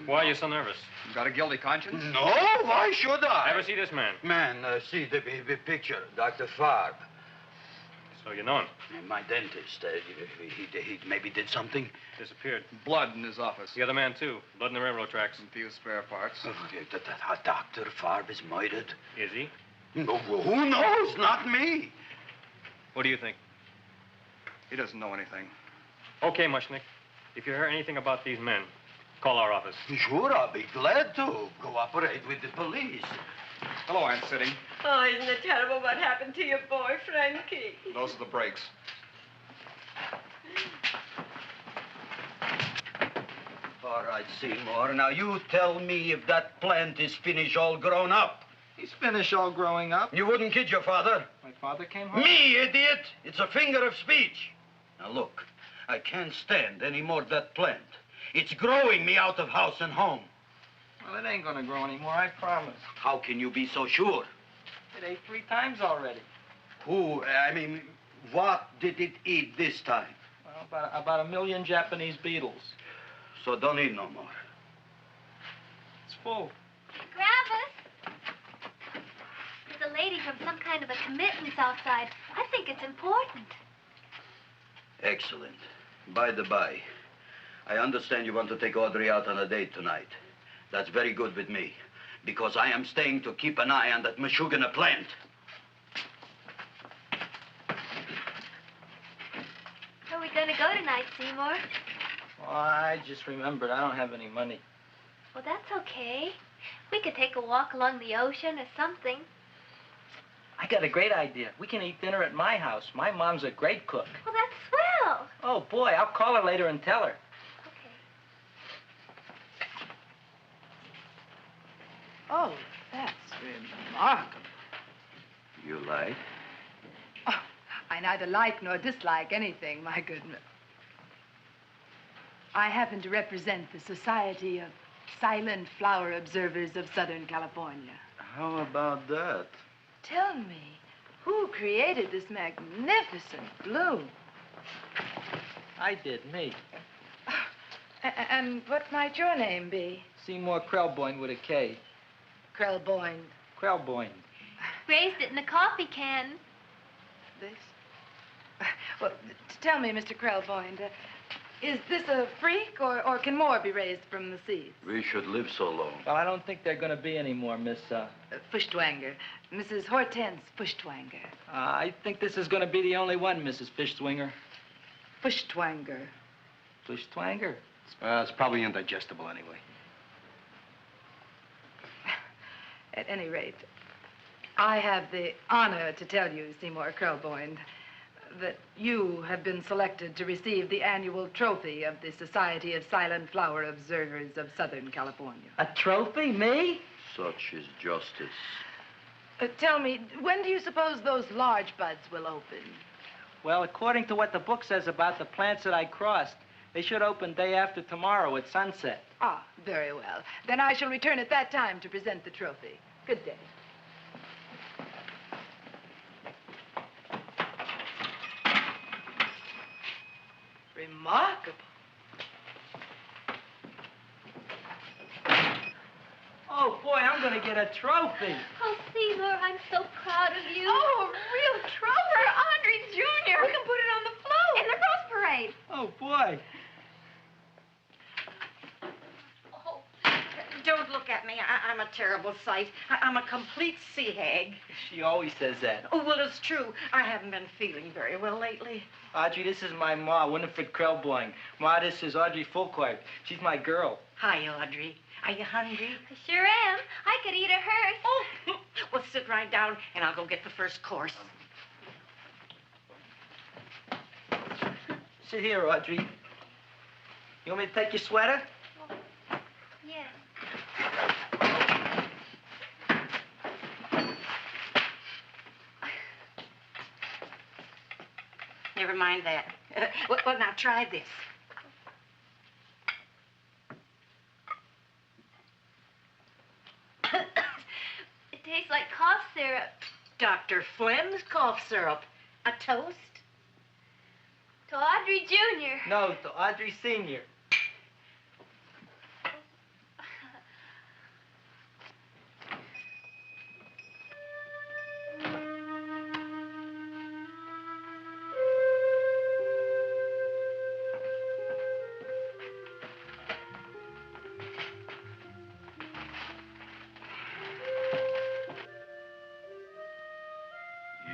Why are you so nervous? You got a guilty conscience? No, why should I? Ever see this man? Man, see the picture. Dr. Farb. So you know him? My dentist. He maybe did something. Disappeared. Blood in his office. The other man, too. Blood in the railroad tracks. Some few spare parts. Dr. Farb is murdered. Is he? No, who knows? Not me. What do you think? He doesn't know anything. Okay, Mushnick. If you hear anything about these men, call our office. Sure, I'll be glad to cooperate with the police. Hello, Aunt Sitting. Oh, isn't it terrible what happened to your boy, Frankie? Those are the brakes. All right, Seymour. Now you tell me if that plant is finished all grown up. He's finished all growing up. You wouldn't kid your father. My father came home? Me, idiot! It's a finger of speech. Now look, I can't stand any more of that plant. It's growing me out of house and home. Well, it ain't gonna grow anymore, I promise. How can you be so sure? It ate 3 times already. What did it eat this time? Well, about 1 million Japanese beetles. So don't eat no more. It's full. Gravis! There's a lady from some kind of a committance outside. I think it's important. Excellent. By the by, I understand you want to take Audrey out on a date tonight. That's very good with me, because I am staying to keep an eye on that Meshuggah plant. Where are we going to go tonight, Seymour? Well, I just remembered I don't have any money. Well, that's okay. We could take a walk along the ocean or something. I got a great idea. We can eat dinner at my house. My mom's a great cook. Well, that's swell. Oh, boy, I'll call her later and tell her. Oh, that's remarkable. You like? Oh, I neither like nor dislike anything, my goodness. I happen to represent the Society of Silent Flower Observers of Southern California. How about that? Tell me, who created this magnificent bloom? I did, me. And what might your name be? Seymour Krelboyne with a K. Krelboyne. Krelboyne. Raised it in a coffee can. This? Well, tell me, Mr. Krelboyne, is this a freak, or can more be raised from the seeds? We should live so long. Well, I don't think there are going to be any more, Miss, Fuschtwanger. Mrs. Hortense Fuschtwanger. I think this is going to be the only one, Mrs. Fishswinger. Fuschtwanger. Fuschtwanger? It's probably indigestible anyway. At any rate, I have the honor to tell you, Seymour Krelboyne, that you have been selected to receive the annual trophy of the Society of Silent Flower Observers of Southern California. A trophy? Me? Such is justice. Tell me, when do you suppose those large buds will open? Well, according to what the book says about the plants that I crossed, they should open day after tomorrow at sunset. Ah, very well. Then I shall return at that time to present the trophy. Good day. Remarkable. Oh, boy, I'm going to get a trophy. Oh, Seymour, I'm so proud of you. Oh, a real trophy for Andre Jr. We can put it on the float. In the Rose Parade. Oh, boy. Don't look at me. I'm a terrible sight. I'm a complete sea hag. She always says that. Oh, well, it's true. I haven't been feeling very well lately. Audrey, this is my ma, Winifred Krelboyne. Ma, this is Audrey Fulcourt. She's my girl. Hi, Audrey. Are you hungry? I sure am. I could eat a hearse. Oh, well, sit right down, and I'll go get the first course. Sit here, Audrey. You want me to take your sweater? Yes. Never mind that. Well, now try this. It tastes like cough syrup. Dr. Flynn's cough syrup. A toast? To Audrey Jr. No, to Audrey Sr.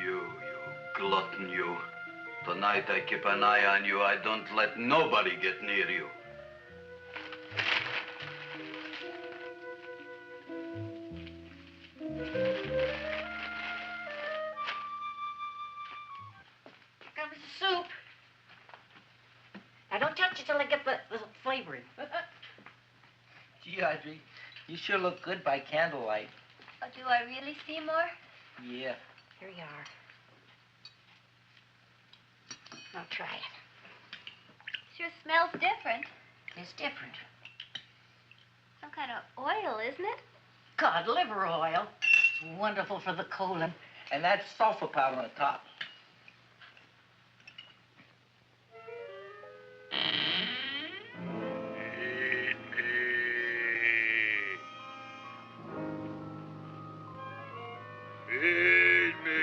You glutton, you. Tonight I keep an eye on you. I don't let nobody get near you. Here comes the soup. Now, don't touch it till I get the flavoring. Gee, Audrey, you sure look good by candlelight. Oh, do I really, Seymour? Yeah. Here you are. Now try it. Sure smells different. It's different. Some kind of oil, isn't it? Cod liver oil. It's wonderful for the colon. And that's sulfur powder on the top. Feed me.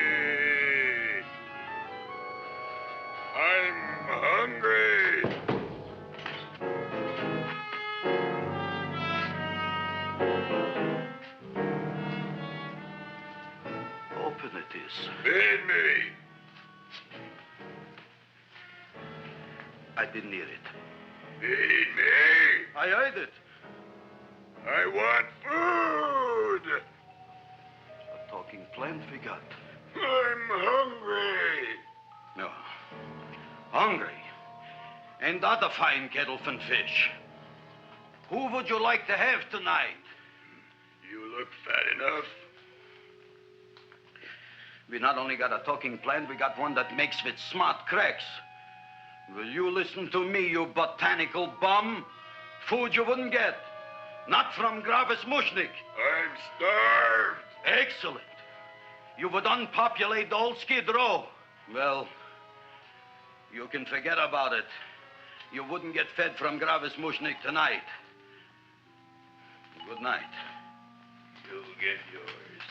I'm hungry. Open it is. Feed me. I didn't hear it. Feed me. I heard it. I want food. A talking plant we got. I'm hungry. No. Hungry. And other fine kettlefen fish. Who would you like to have tonight? You look fat enough. We not only got a talking plant, we got one that makes with smart cracks. Will you listen to me, you botanical bum? Food you wouldn't get. Not from Gravis Mushnik. I'm starved. Excellent. You would unpopulate the old Skid Row. Well, you can forget about it. You wouldn't get fed from Gravis Mushnik tonight. Good night. You'll get yours.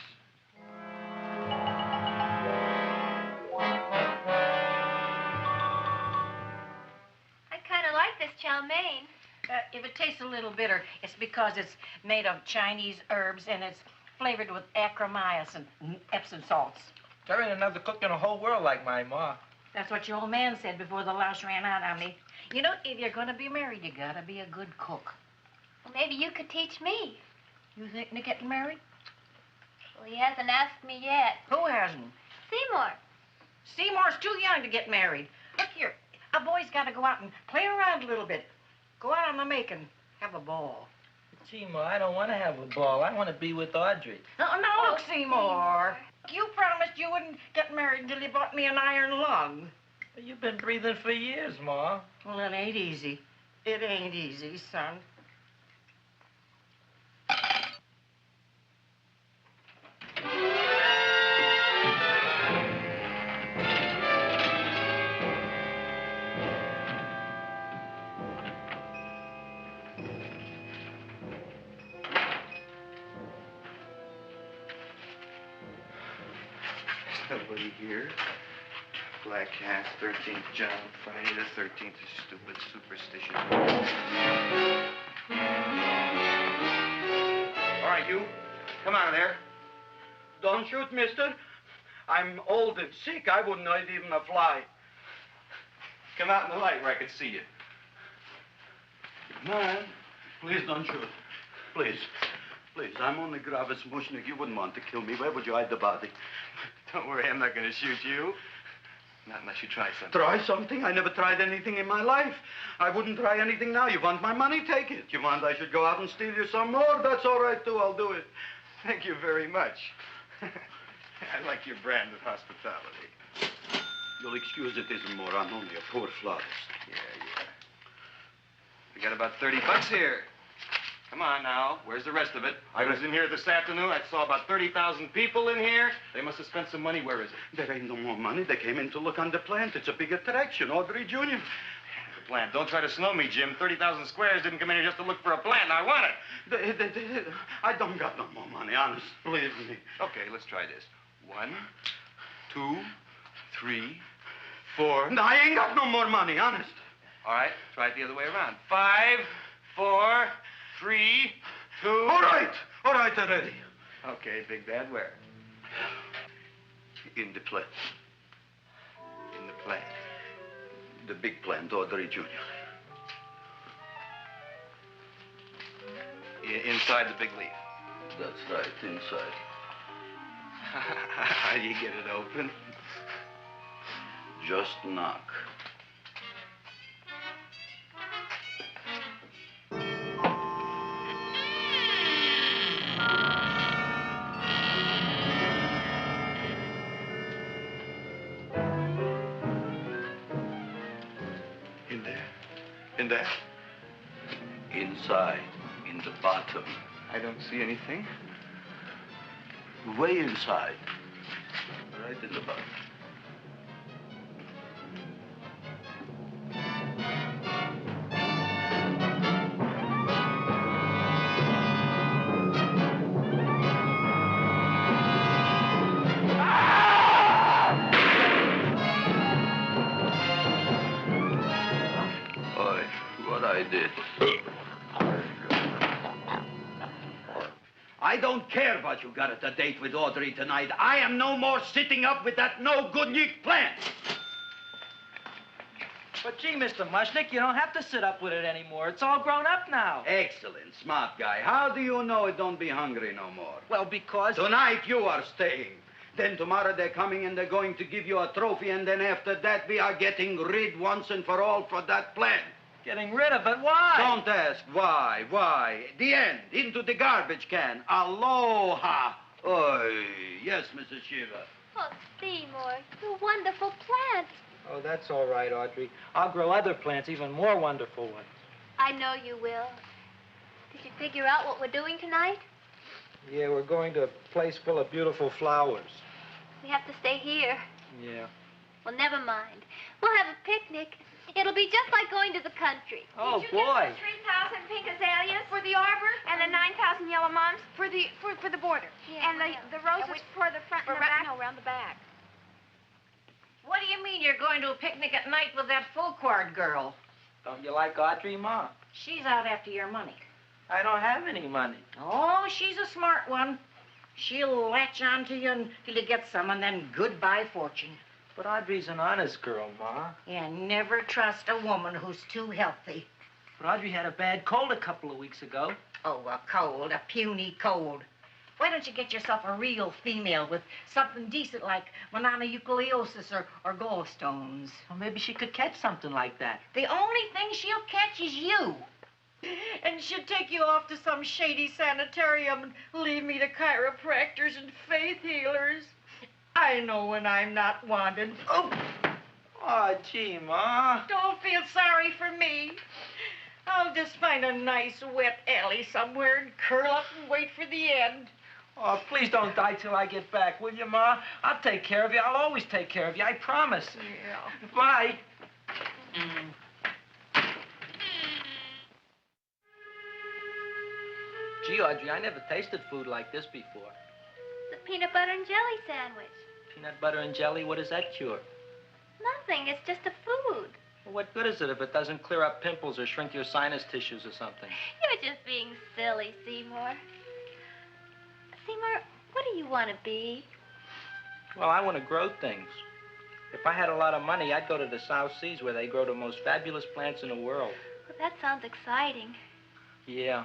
I kind of like this chow mein. If it tastes a little bitter, it's because it's made of Chinese herbs and it's flavored with acromyas and Epsom salts. There ain't another cook in the whole world like my ma. That's what your old man said before the louse ran out on me. You know, if you're going to be married, you got to be a good cook. Well, maybe you could teach me. You thinking of getting married? Well, he hasn't asked me yet. Who hasn't? Seymour. Seymour's too young to get married. Look here, a boy's got to go out and play around a little bit. Go out on the make and have a ball. Seymour, I don't want to have a ball. I want to be with Audrey. No, look, Seymour. You promised you wouldn't get married until you bought me an iron lung. You've been breathing for years, Ma. Well, it ain't easy. It ain't easy, son. Nobody here. Black Cats, 13th John, Friday the 13th is stupid superstition. All right, you. Come out of there. Don't shoot, mister. I'm old and sick. I wouldn't hurt even a fly. Come out in the light where I can see you. Man, please don't shoot. Please. Please, I'm only Gravis Mushnik. You wouldn't want to kill me. Where would you hide the body? Don't worry, I'm not going to shoot you. Not unless you try something. Try something? I never tried anything in my life. I wouldn't try anything now. You want my money? Take it. You want I should go out and steal you some more? That's all right, too. I'll do it. Thank you very much. I like your brand of hospitality. You'll excuse it isn't more. I'm only a poor flautist. Yeah. We got about $30 here. Come on now. Where's the rest of it? I was in here this afternoon. I saw about 30,000 people in here. They must have spent some money. Where is it? There ain't no more money. They came in to look on the plant. It's a big attraction. Audrey Jr. The plant. Don't try to snow me, Jim. 30,000 squares didn't come in here just to look for a plant. I want it. I don't got no more money, honest. Believe me. Okay, let's try this. 1, 2, 3, 4. No, I ain't got no more money, honest. All right, try it the other way around. 5, 4, 3, 2. All right already. Okay, Big Bad, where? In the plant. In the plant. The big plant, Audrey Jr. Inside the big leaf. That's right, inside. How do you get it open? Just knock. In there? Inside, in the bottom. I don't see anything. Way inside. Right in the bottom. I don't care what you got at the date with Audrey tonight. I am no more sitting up with that no-good Nick plant. But gee, Mr. Mushnik, you don't have to sit up with it anymore. It's all grown up now. Excellent, smart guy. How do you know it don't be hungry no more? Well, because... Tonight you are staying. Then tomorrow they're coming and they're going to give you a trophy, and then after that we are getting rid once and for all for that plant. Getting rid of it? Why? Don't ask why. Why? The end. Into the garbage can. Aloha. Oy. Yes, Mrs. Shiva. Oh, Seymour, you wonderful plant. Oh, that's all right, Audrey. I'll grow other plants, even more wonderful ones. I know you will. Did you figure out what we're doing tonight? Yeah, we're going to a place full of beautiful flowers. We have to stay here. Yeah. Well, never mind. We'll have a picnic. It'll be just like going to the country. Oh, Did you boy. get the 3,000 pink azaleas for the arbor and the 9,000 yellow mums for the border? Yeah, and the roses for the front and the back? No, around the back. What do you mean you're going to a picnic at night with that full-quart girl? Don't you like Audrey, Ma? She's out after your money. I don't have any money. Oh, she's a smart one. She'll latch on to you until you get some, and then goodbye fortune. But Audrey's an honest girl, Ma. Yeah, never trust a woman who's too healthy. But Audrey had a bad cold a couple of weeks ago. Oh, a cold, a puny cold. Why don't you get yourself a real female with something decent like mononucleosis or gallstones? Well, maybe she could catch something like that. The only thing she'll catch is you. And she'd take you off to some shady sanitarium and leave me to chiropractors and faith healers. I know when I'm not wanted. Oh, gee, Ma. Don't feel sorry for me. I'll just find a nice wet alley somewhere and curl up and wait for the end. Oh, please don't die till I get back, will you, Ma? I'll take care of you. I'll always take care of you. I promise. Yeah. Bye. Gee, Audrey, I never tasted food like this before. The peanut butter and jelly sandwich. Peanut butter and jelly, what does that cure? Nothing. It's just a food. Well, what good is it if it doesn't clear up pimples or shrink your sinus tissues or something? You're just being silly, Seymour. Seymour, what do you want to be? Well, I want to grow things. If I had a lot of money, I'd go to the South Seas where they grow the most fabulous plants in the world. Well, that sounds exciting. Yeah.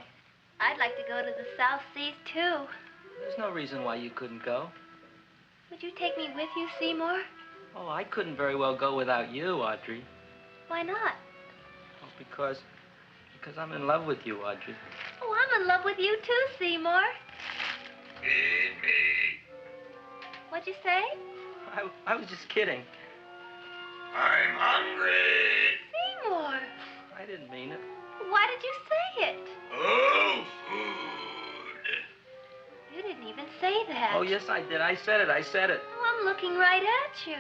I'd like to go to the South Seas, too. There's no reason why you couldn't go. Would you take me with you, Seymour? Oh, I couldn't very well go without you, Audrey. Why not? Oh, because I'm in love with you, Audrey. Oh, I'm in love with you, too, Seymour. Feed me. What'd you say? I was just kidding. I'm hungry. Seymour. I didn't mean it. Why did you say it? Oh, food. You didn't even say that. Oh, yes, I did. I said it. Oh, I'm looking right at you.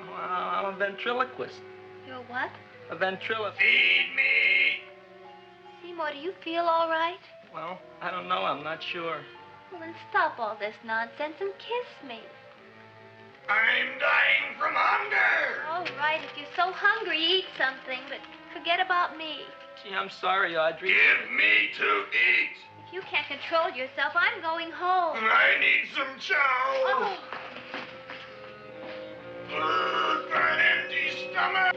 Well, I'm a ventriloquist. You're what? A ventriloquist. Feed me. Seymour, do you feel all right? Well, I don't know. I'm not sure. Well, then stop all this nonsense and kiss me. I'm dying from hunger. All right, if you're so hungry, eat something, but forget about me. Gee, I'm sorry, Audrey. Give me to eat. If you can't control yourself, I'm going home. I need some chow. Oh. Food for an empty stomach.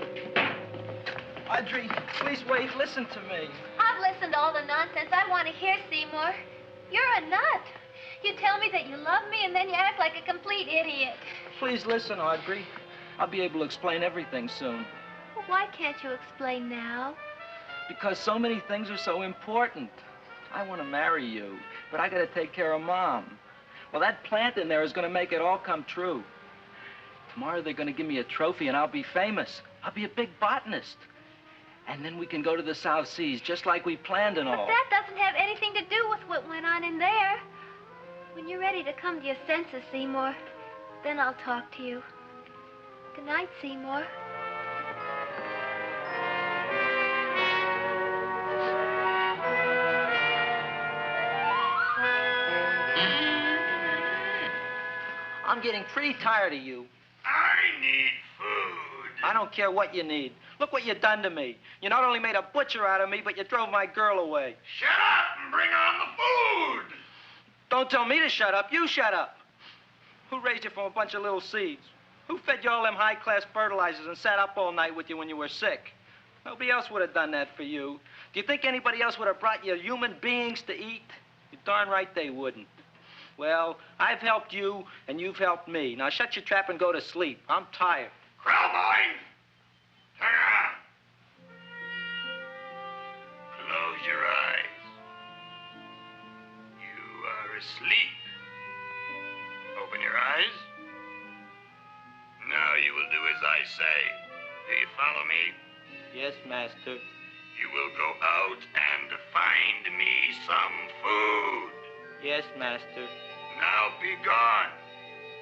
Audrey, please wait. Listen to me. I've listened to all the nonsense I want to hear, Seymour. You're a nut. You tell me that you love me, and then you act like a complete idiot. Please listen, Audrey. I'll be able to explain everything soon. Well, why can't you explain now? Because so many things are so important. I want to marry you, but I got to take care of Mom. Well, that plant in there is going to make it all come true. Tomorrow they're going to give me a trophy, and I'll be famous. I'll be a big botanist. And then we can go to the South Seas, just like we planned and all. But that doesn't have anything to do with what went on in there. When you're ready to come to your senses, Seymour, then I'll talk to you. Good night, Seymour. I'm getting pretty tired of you. I need food. I don't care what you need. Look what you done to me. You not only made a butcher out of me, but you drove my girl away. Shut up and bring on the food. Don't tell me to shut up. You shut up. Who raised you from a bunch of little seeds? Who fed you all them high-class fertilizers and sat up all night with you when you were sick? Nobody else would have done that for you. Do you think anybody else would have brought you human beings to eat? You're darn right they wouldn't. Well, I've helped you, and you've helped me. Now shut your trap and go to sleep. I'm tired. Krellboy, turn around. Close your eyes. You are asleep. Open your eyes. Now you will do as I say. Do you follow me? Yes, master. You will go out and find me some food. Yes, master. Now be gone,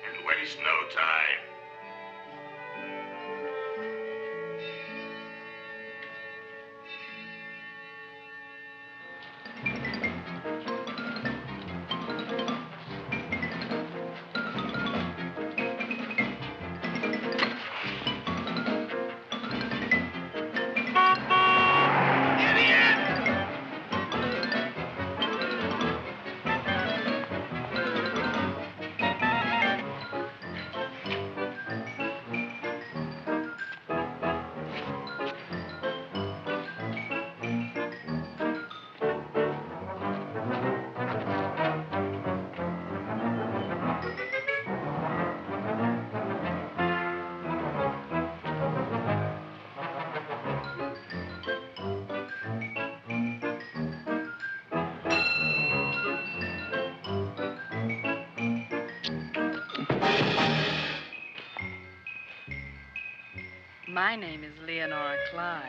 and waste no time. My name is Leonora Clyde.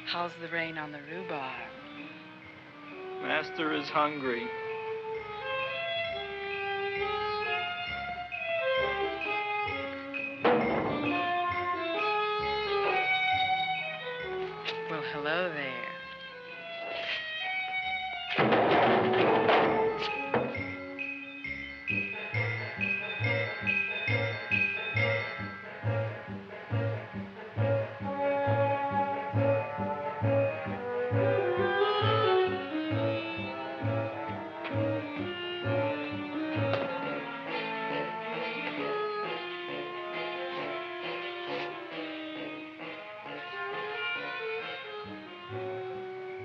How's the rain on the rhubarb? Master is hungry. Well, hello there.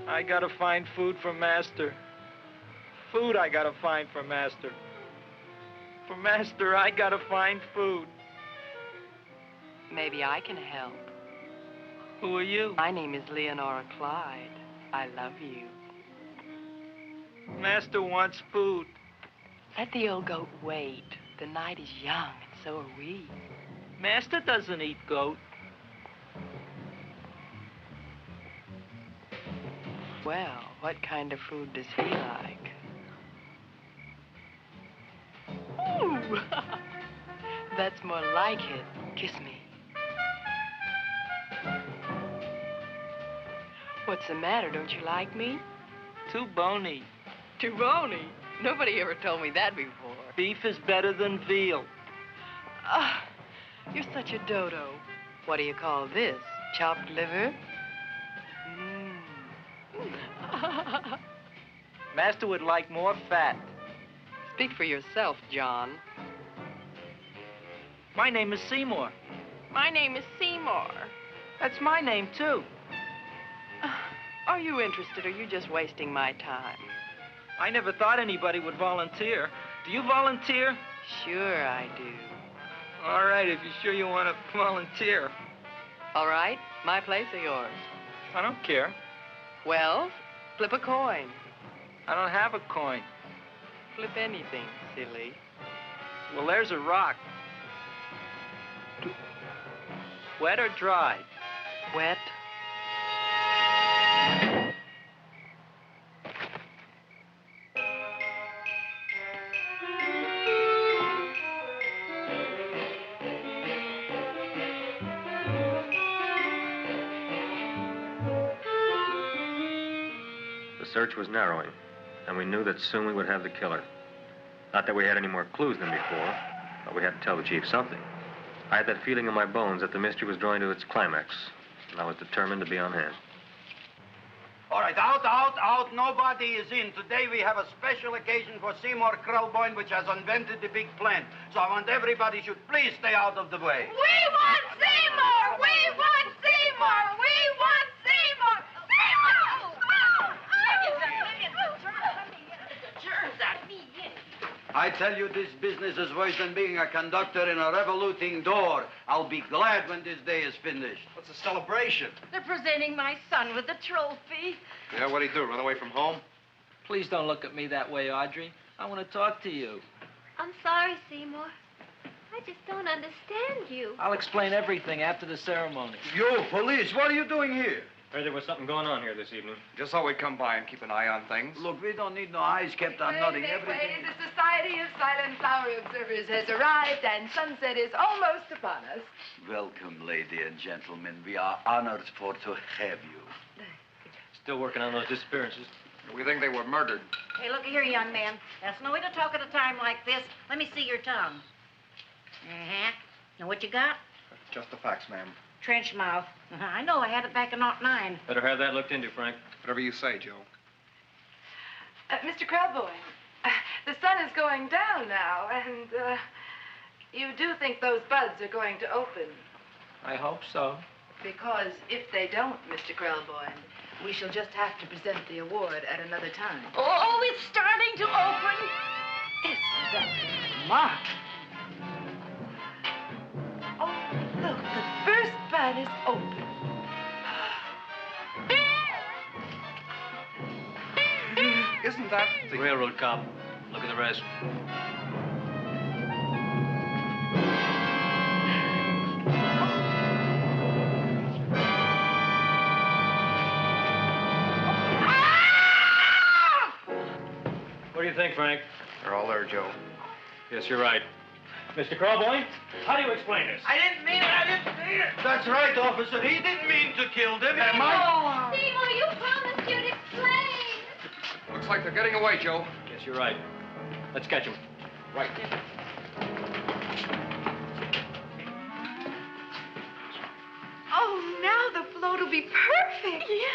I gotta find food for Master. Food I gotta find for Master. For Master, I gotta find food. Maybe I can help. Who are you? My name is Leonora Clyde. I love you. Master wants food. Let the old goat wait. The night is young, and so are we. Master doesn't eat goat. Well, what kind of food does he like? Ooh! That's more like it. Kiss me. What's the matter? Don't you like me? Too bony. Too bony? Nobody ever told me that before. Beef is better than veal. Ah, you're such a dodo. What do you call this? Chopped liver? Master would like more fat. Speak for yourself, John. My name is Seymour. My name is Seymour. That's my name, too. Are you interested, or are you just wasting my time? I never thought anybody would volunteer. Do you volunteer? Sure I do. All right, if you're sure you want to volunteer. All right, my place or yours? I don't care. Well, flip a coin. I don't have a coin. Flip anything, silly. Well, there's a rock. Wet or dry? Wet. The search was narrowing, and we knew that soon we would have the killer. Not that we had any more clues than before, but we had to tell the chief something. I had that feeling in my bones that the mystery was drawing to its climax, and I was determined to be on hand. All right, out, out, out. Nobody is in. Today we have a special occasion for Seymour Krelboyne, which has invented the big plan. So I want everybody should please stay out of the way. We want Seymour! We want Seymour! We want Seymour! Seymour! I tell you, this business is worse than being a conductor in a revoluting door. I'll be glad when this day is finished. What's a celebration? They're presenting my son with a trophy. Yeah, what'd he do, run away from home? Please don't look at me that way, Audrey. I want to talk to you. I'm sorry, Seymour. I just don't understand you. I'll explain everything after the ceremony. You, police, what are you doing here? Heard there was something going on here this evening. Just thought we'd come by and keep an eye on things. Look, we don't need no eyes kept on nothing. Everything. The Society of Silent Flower Observers has arrived, and sunset is almost upon us. Welcome, lady and gentlemen. We are honored for to have you. Still working on those disappearances. We think they were murdered. Hey, look here, young man. That's no way to talk at a time like this. Let me see your tongue. Uh-huh. Now, what you got? Just the facts, ma'am. Trench mouth. I know, I had it back in '09. Better have that looked into, Frank. Whatever you say, Joe. Mr. Krelboyne, the sun is going down now, and you do think those buds are going to open? I hope so. Because if they don't, Mr. Krelboyne, we shall just have to present the award at another time. Oh, it's starting to open. Isn't that marvelous? Oh, look, the first bud is open. Isn't that the railroad cop? Look at the rest. What do you think, Frank? They're all there, Joe. Yes, you're right. Mr. Krelboyne, how do you explain this? I didn't mean it. That's right, officer. He didn't mean to kill them. Seymour, you promised you'd explain. Looks like they're getting away, Joe. Yes, you're right. Let's catch them. Right. Oh, now the float will be perfect. Yeah.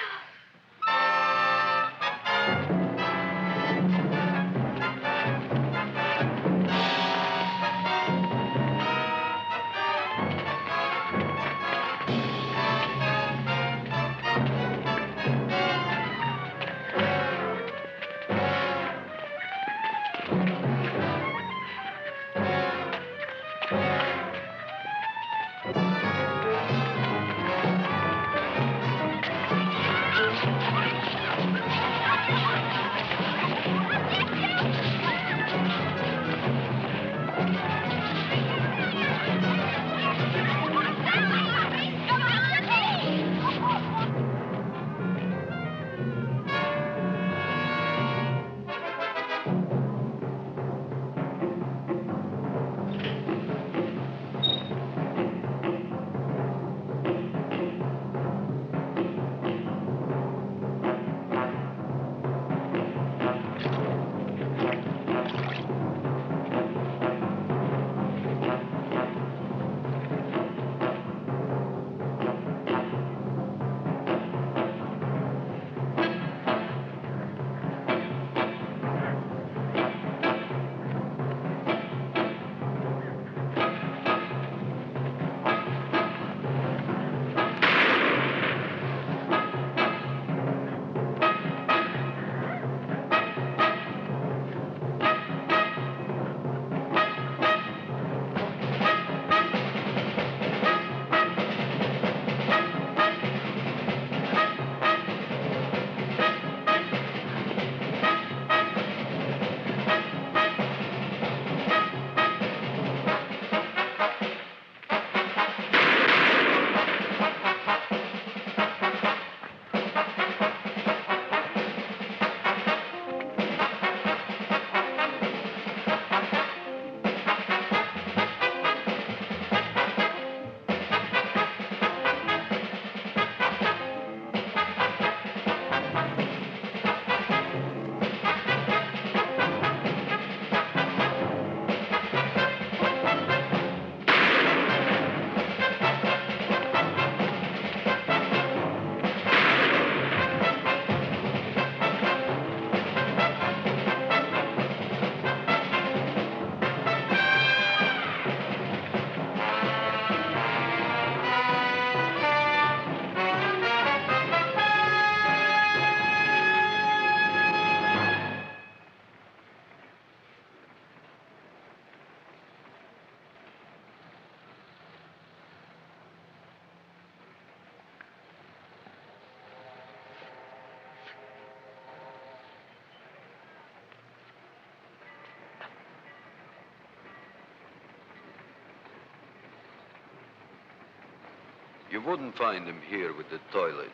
You wouldn't find him here with the toilets.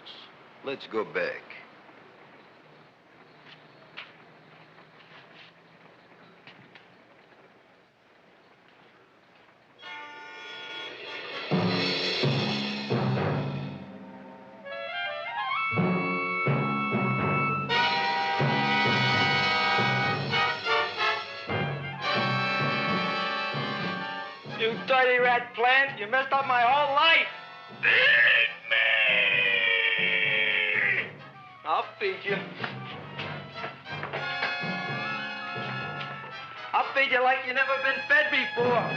Let's go back. You dirty rat plant, you messed up my whole life. I'll feed you. I'll feed you like you never been fed before.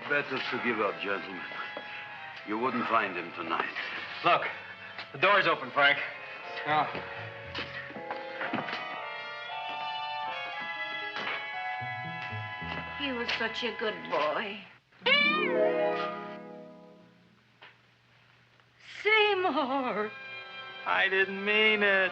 Better to give up, gentlemen. You wouldn't find him tonight. Look, the door's open, Frank. Oh. He was such a good boy. Seymour! I didn't mean it.